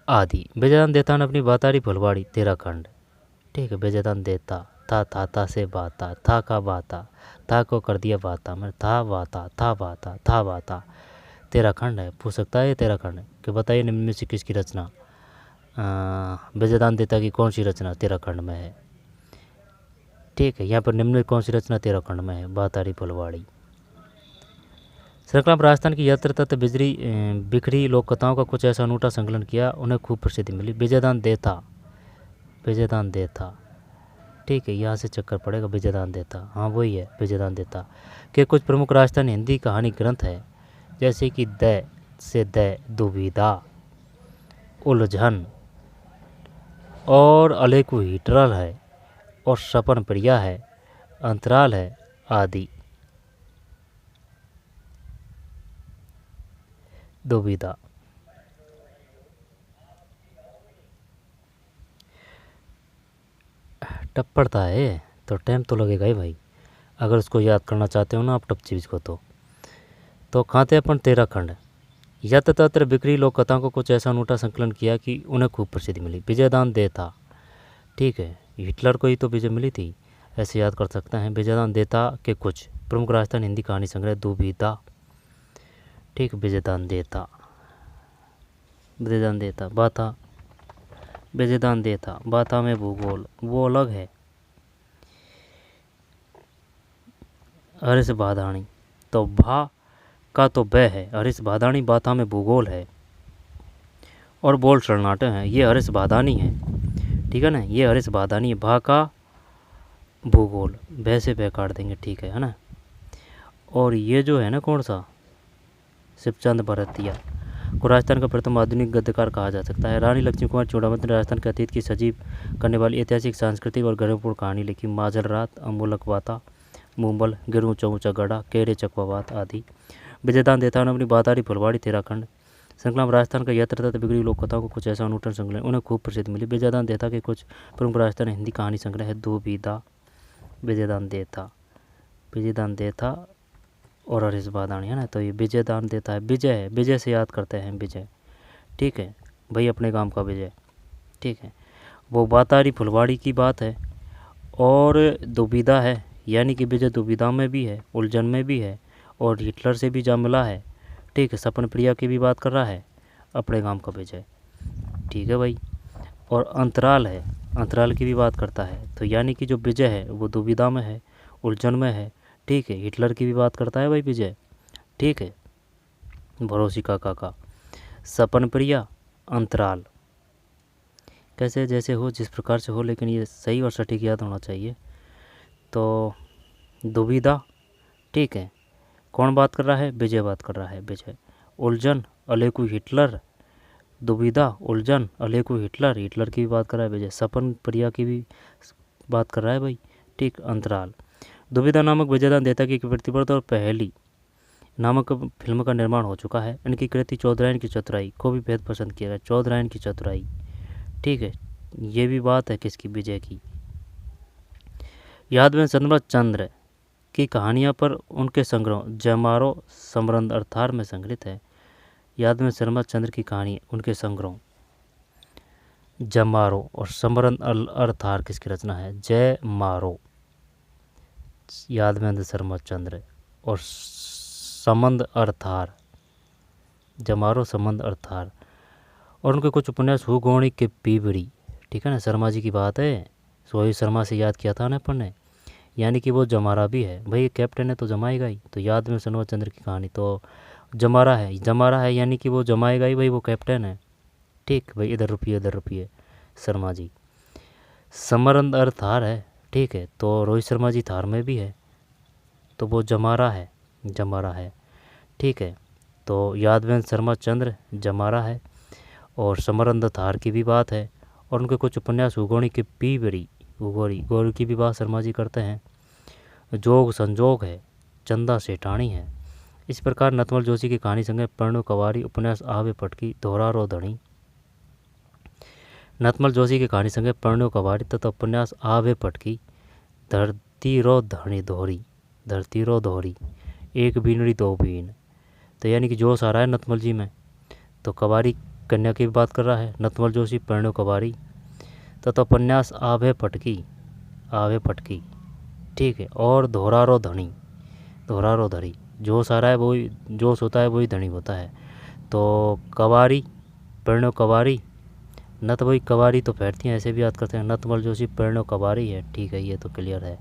आदि। बेजदान देता ने अपनी बातारी फुलवाड़ी 13 खंड। ठीक है, बेजदान देता था से बाता, था का बाता, था को कर दिया बाता, मैं था बाता 13 खंड है। पूछ सकता है ये 13 खंड कि बताइए निम्न में से किसकी रचना, बेजदान देता की कौन सी रचना 13 खंड में है। ठीक है, यहाँ पर निम्न में कौन सी रचना 13 खंड में है, बातारी फुलवाड़ी। श्रृंखला में राजस्थान की यात्रा तथा बिखरी लोक कथाओं का कुछ ऐसा अनूठा संकलन किया, उन्हें खूब प्रसिद्धि मिली। बेजदान देता, ठीक है, यहाँ से चक्कर पड़ेगा, बेजदान देता, हाँ वही है बेजदान देता के कुछ प्रमुख राजस्थानी हिंदी कहानी ग्रंथ है, जैसे कि द से दुविधा, उलझन और अलेकु हिटरल है, और सपन प्रिया है, अंतराल है आदि। दुविधा, टप पड़ता है तो टाइम तो लगेगा ही भाई, अगर उसको याद करना चाहते हो ना आप टप चीज़ को तो खाते अपन 13 खंड। यत्र तत्र बिखरी लोक कथाओं को कुछ ऐसा अनूठा संकलन किया कि उन्हें खूब प्रसिद्धि मिली। विजयदान देता, ठीक है, हिटलर को ही तो विजय मिली थी, ऐसे याद कर सकते हैं। विजयदान देता के कुछ प्रमुख राजस्थान हिंदी कहानी संग्रह दुविधा, ठीक, विजयदान देता बाता, विजयदान देता, बाता में भूगोल वो अलग है। हरिश बाधानी, तो भा का तो ब है, हरिश बाधानी बाता में भूगोल है और बोल शरणाटे हैं, ये हरिश बाधानी है, ठीक है ना, ये हरिश बाधानी है। भा का भूगोल, भ से भ काट देंगे, ठीक है ना। और ये जो है ना कौन सा, शिवचंद भरतिया को राजस्थान का प्रथम आधुनिक गद्यकार कहा जा सकता है। रानी लक्ष्मी कुमार चूड़ामत ने राजस्थान के अतीत की सजीव करने वाली ऐतिहासिक, सांस्कृतिक और गर्वपूर्ण कहानी लिखी। माजल रात, अमूलक बाता, मुंबल, गिर ऊंचा ऊंचा गढ़ा, केरे चकवा बात आदि। विजयदान देता ने अपनी बातारी फुलवाड़ी तेराखंड श्रृंखला में राजस्थान का यात्रा तथा बिगड़ी लोक कथाओं को कुछ ऐसा अनुठन संकलन उन्हें खूब प्रसिद्ध मिली। विजयदान देता के कुछ प्रमुख राजस्थान हिंदी कहानी संग्रह है दुविधा, विजयदान देता, विजयदान देता और हरीश बाधानी, है ना। तो ये विजयदान देता है, विजय है, विजय से याद करते हैं विजय, ठीक है भाई, अपने गांव का विजय, ठीक है। वो बातारी फुलवाड़ी की बात है। और दुविधा है, यानी कि विजय दुविधा में भी है, उलझन में भी है और हिटलर से भी जा मिला है, ठीक है। सपन प्रिया की भी बात कर रहा है, अपने गांव का विजय, ठीक है भाई। और अंतराल है, अंतराल की भी बात करता है। तो यानी कि जो विजय है वो दुविधा में है, उलझन में है, ठीक है। हिटलर की भी बात करता है भाई विजय, ठीक है। भरोसी काका का सपन प्रिया, अंतराल, कैसे जैसे हो, जिस प्रकार से हो, लेकिन ये सही और सटीक याद होना चाहिए। तो दुविधा, ठीक है, कौन बात कर रहा है, विजय बात कर रहा है, विजय। उलझन, अलेकू हिटलर, दुविधा, उलझन, अलेकू हिटलर, हिटलर की भी बात कर रहा है विजय। सपन प्रिया की भी बात कर रहा है भाई, ठीक। अंतराल, दुविधा नामक विजयदान देता की प्रतिवर्त और पहली नामक फिल्म का निर्माण हो चुका है। इनकी कृति चौधरायन की चतुराई को भी बेहद पसंद किया गया, चौधरायन की चतुराई, ठीक है। ये भी बात है किसकी, विजय की। यादवें चंद्र चंद्र की कहानियाँ पर उनके संग्रह जमारो समरंद अर्थार में संग्रहित है। यादवें शर्मा चंद्र की कहानी उनके संग्रह जमारो और समरंद अर्थार किसकी रचना है, जय मारो, यादवेंद्र शर्मा चंद्र, और समंद अर्थार, जमारो समंद अर्थार। और उनके कुछ उपन्यास हुगोणी के पीवड़ी, ठीक है ना, शर्मा जी की बात है, सोही शर्मा से याद किया था ना अपन ने, यानी कि वो जमारा भी है भाई, कैप्टन है तो जमाएगा ही। तो याद में शर्मा चंद्र की कहानी तो जमारा है, जमारा है यानी कि वो जमाएगा ही भाई, वो कैप्टन है, ठीक भाई। इधर रुपये शर्मा जी। समरंद अर्थ थार है, ठीक है, तो रोहित शर्मा जी थार में भी है, तो वो जमारा है, जमारा है, ठीक है। तो यादवेंद्र शर्मा चंद्र जमारा है और समरंद थार की भी बात है। और उनके कुछ उपन्यास उगोणी के पीवड़ी, उगोरी गौरी की भी बात शर्मा जी करते हैं। जोग संजोग है, चंदा सेठानी है। इस प्रकार नतमल जोशी की कहानी संगे पर्णु कवारी, उपन्यास आवे पटकी, दोहरा रो धनी, नतमल जोशी की कहानी संगे पर्णु कवारी तथा उपन्यास आवे पटकी, धरती रो धनी दोहरी, धरती रो दोहरी, एक बीनड़ी दो बीन। तो यानी कि जोश आ रहा है नतमल जी में। तो कवारी कन्या की भी बात कर रहा है नतमल जोशी, पर्णु कवारी तथा उपन्यास आवे पटकी, आवे पटकी, ठीक है। और दोहरारो धनी, दोहरारो धरी, जोश आ रहा है वही जोश होता है, वही धनी होता है। तो कवारी, पर्णो कवारी, नत वही कवारी तो फैरती हैं, ऐसे भी याद करते हैं। नतमल जोशी पर्णो कवारी है, ठीक है, ये तो क्लियर है।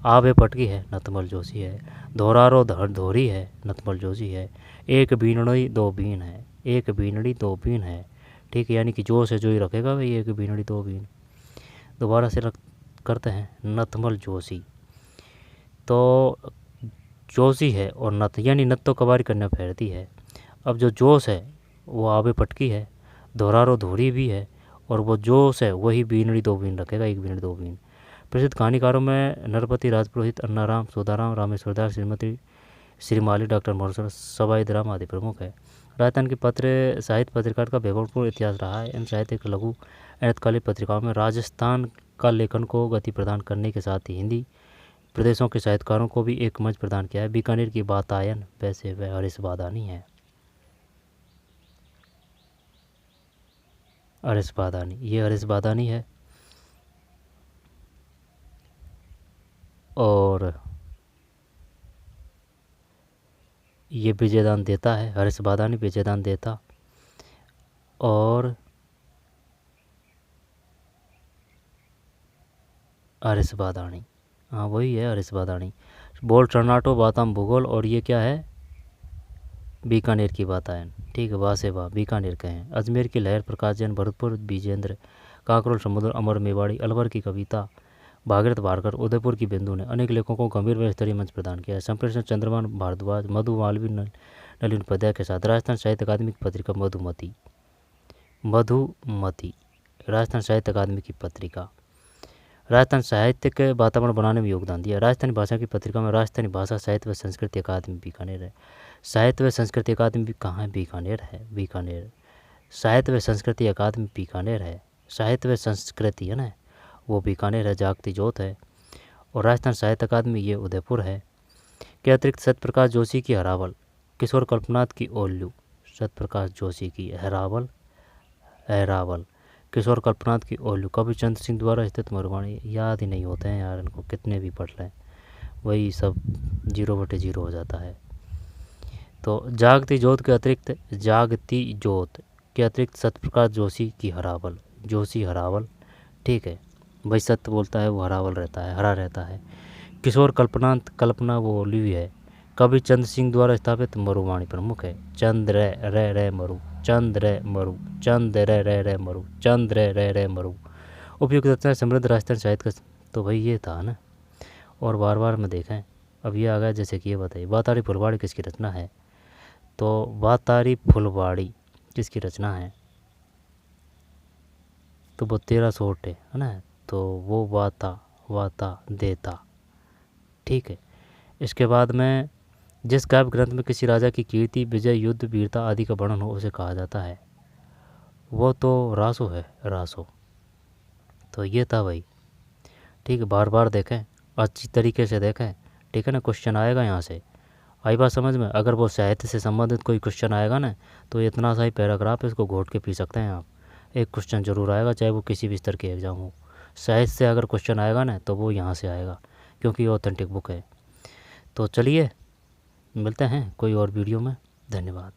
आवे पटकी है, नतमल जोशी है। दोहरारो धोरी है, नतमल जोशी है। एक बीनड़ी दो बीन है, एक बीनड़ी दो बीन है, ठीक है। यानी कि जोश है जो ही रखेगा भाई, एक बीनड़ी दो बीन। दोबारा से करते हैं नतमल जोशी। तो जोशी है और नत, यानी नत तो कवारी कन्या फैरती है। अब जो जोश है वो आवे पटकी है, दोहरारो धोरी भी है, और वो जोश है वही बीनड़ी दो बीन रखेगा, एक बीनड़ी दो बीन। प्रसिद्ध कहानीकारों में नरपति राजपुरोहित, अन्नाराम, सोदाराम, रामेश्वर दास, श्रीमती श्रीमाली, डॉक्टर मोरसर, सवाईद राम आदि प्रमुख है। राजस्थान के पत्र साहित्य पत्रिकार का वैभवपूर्ण इतिहास रहा है। इन साहित्यिक लघु अनैतकालिक पत्रिकाओं में राजस्थान का लेखन को गति प्रदान करने के साथ ही हिंदी प्रदेशों के साहित्यकारों को भी एक मंच प्रदान किया है। बीकानेर की बातायन वैसे वह हरीश बादानी है, हरीश बादानी, ये हरीश बादानी है। और ये विजयदान देता है, हरीश बादानी विजयदान देता। और अरिसबादानी, हाँ वही है अरिसबादानी। बोल टर्नाटो बाताम भूगोल, और ये क्या है, बीकानेर की बात है। ठीक है, वाह से वाह, बीकानेर के हैं। अजमेर की लहर, प्रकाश जैन, भरतपुर विजेंद्र, काकरोल समुद्र, अमर मेवाड़ी, अलवर की कविता, भागीरथ भारकर, उदयपुर की बिंदु ने अनेक लेखकों को गंभीर व स्तरीय मंच प्रदान किया है। संप्रेषण चंद्रमान भारद्वाज, मधु मालवीय, नलिन उपाध्याय के साथ। राजस्थान साहित्य अकादमी की पत्रिका मधुमती, मधुमती राजस्थान साहित्य अकादमी की पत्रिका। राजस्थान साहित्य के वातावरण बनाने में योगदान दिया। राजस्थानी भाषा की पत्रिका में राजस्थानी भाषा साहित्य व संस्कृति अकादमी बीकानेर है। साहित्य व संस्कृति अकादमी भी कहाँ है, बीकानेर है, बीकानेर। साहित्य व संस्कृति अकादमी बीकानेर है। साहित्य व संस्कृति है ना, वो बीकानेर है, जागती ज्योत है। और राजस्थान साहित्य अकादमी ये उदयपुर है। के अतिरिक्त सत्यप्रकाश जोशी की हरावल, किशोर कल्पनाथ की ओल्लू, सत्यप्रकाश जोशी की हरावल, किशोर कल्पनाथ की ओल्लू, कवि चंद्र सिंह द्वारा स्थित मरुवाणी। याद ही नहीं होते हैं यार इनको, कितने भी पढ़ लें वही सब 0/0 हो जाता है। तो जागती ज्योत के अतिरिक्त, जागती ज्योत के अतिरिक्त सत्यप्रकाश जोशी की हरावल, जोशी हरावल, ठीक है भाई, सत्य बोलता है वो हरावल रहता है, हरा रहता है। किशोर कल्पनाथ, कल्पना वो ओल्लू है। कवि चंद्र सिंह द्वारा स्थापित मरुवाणी प्रमुख है। चंद रे मरु, चंद रे मरु, चंद रे मरु, चंद रे मरु। उपयुक्त रचना समृद्ध राजस्थान साहित्य का, तो भाई ये था ना। और बार बार में देखें, अब ये आ गया, जैसे कि ये बताइए वातारी फुलवाड़ी किसकी रचना है। तो वातारी फुलवाड़ी किसकी रचना है, तो वो 13 सोटे है ना, तो वो वाता देता, ठीक है। इसके बाद में जिस काव्य ग्रंथ में किसी राजा की कीर्ति, विजय, युद्ध, वीरता आदि का वर्णन हो उसे कहा जाता है, वो तो रासो है, रासो। तो ये था भाई, ठीक है। बार बार देखें, अच्छी तरीके से देखें, ठीक है ना। क्वेश्चन आएगा यहाँ से, आई बात समझ में। अगर वो साहित्य से संबंधित कोई क्वेश्चन आएगा ना, तो इतना सा ही पैराग्राफ है, इसको घोट के पी सकते हैं आप। एक क्वेश्चन जरूर आएगा, चाहे वो किसी भी स्तर के एग्जाम हो। साहित्य से अगर क्वेश्चन आएगा ना, तो वो यहाँ से आएगा, क्योंकि ये ऑथेंटिक बुक है। तो चलिए मिलते हैं कोई और वीडियो में। धन्यवाद।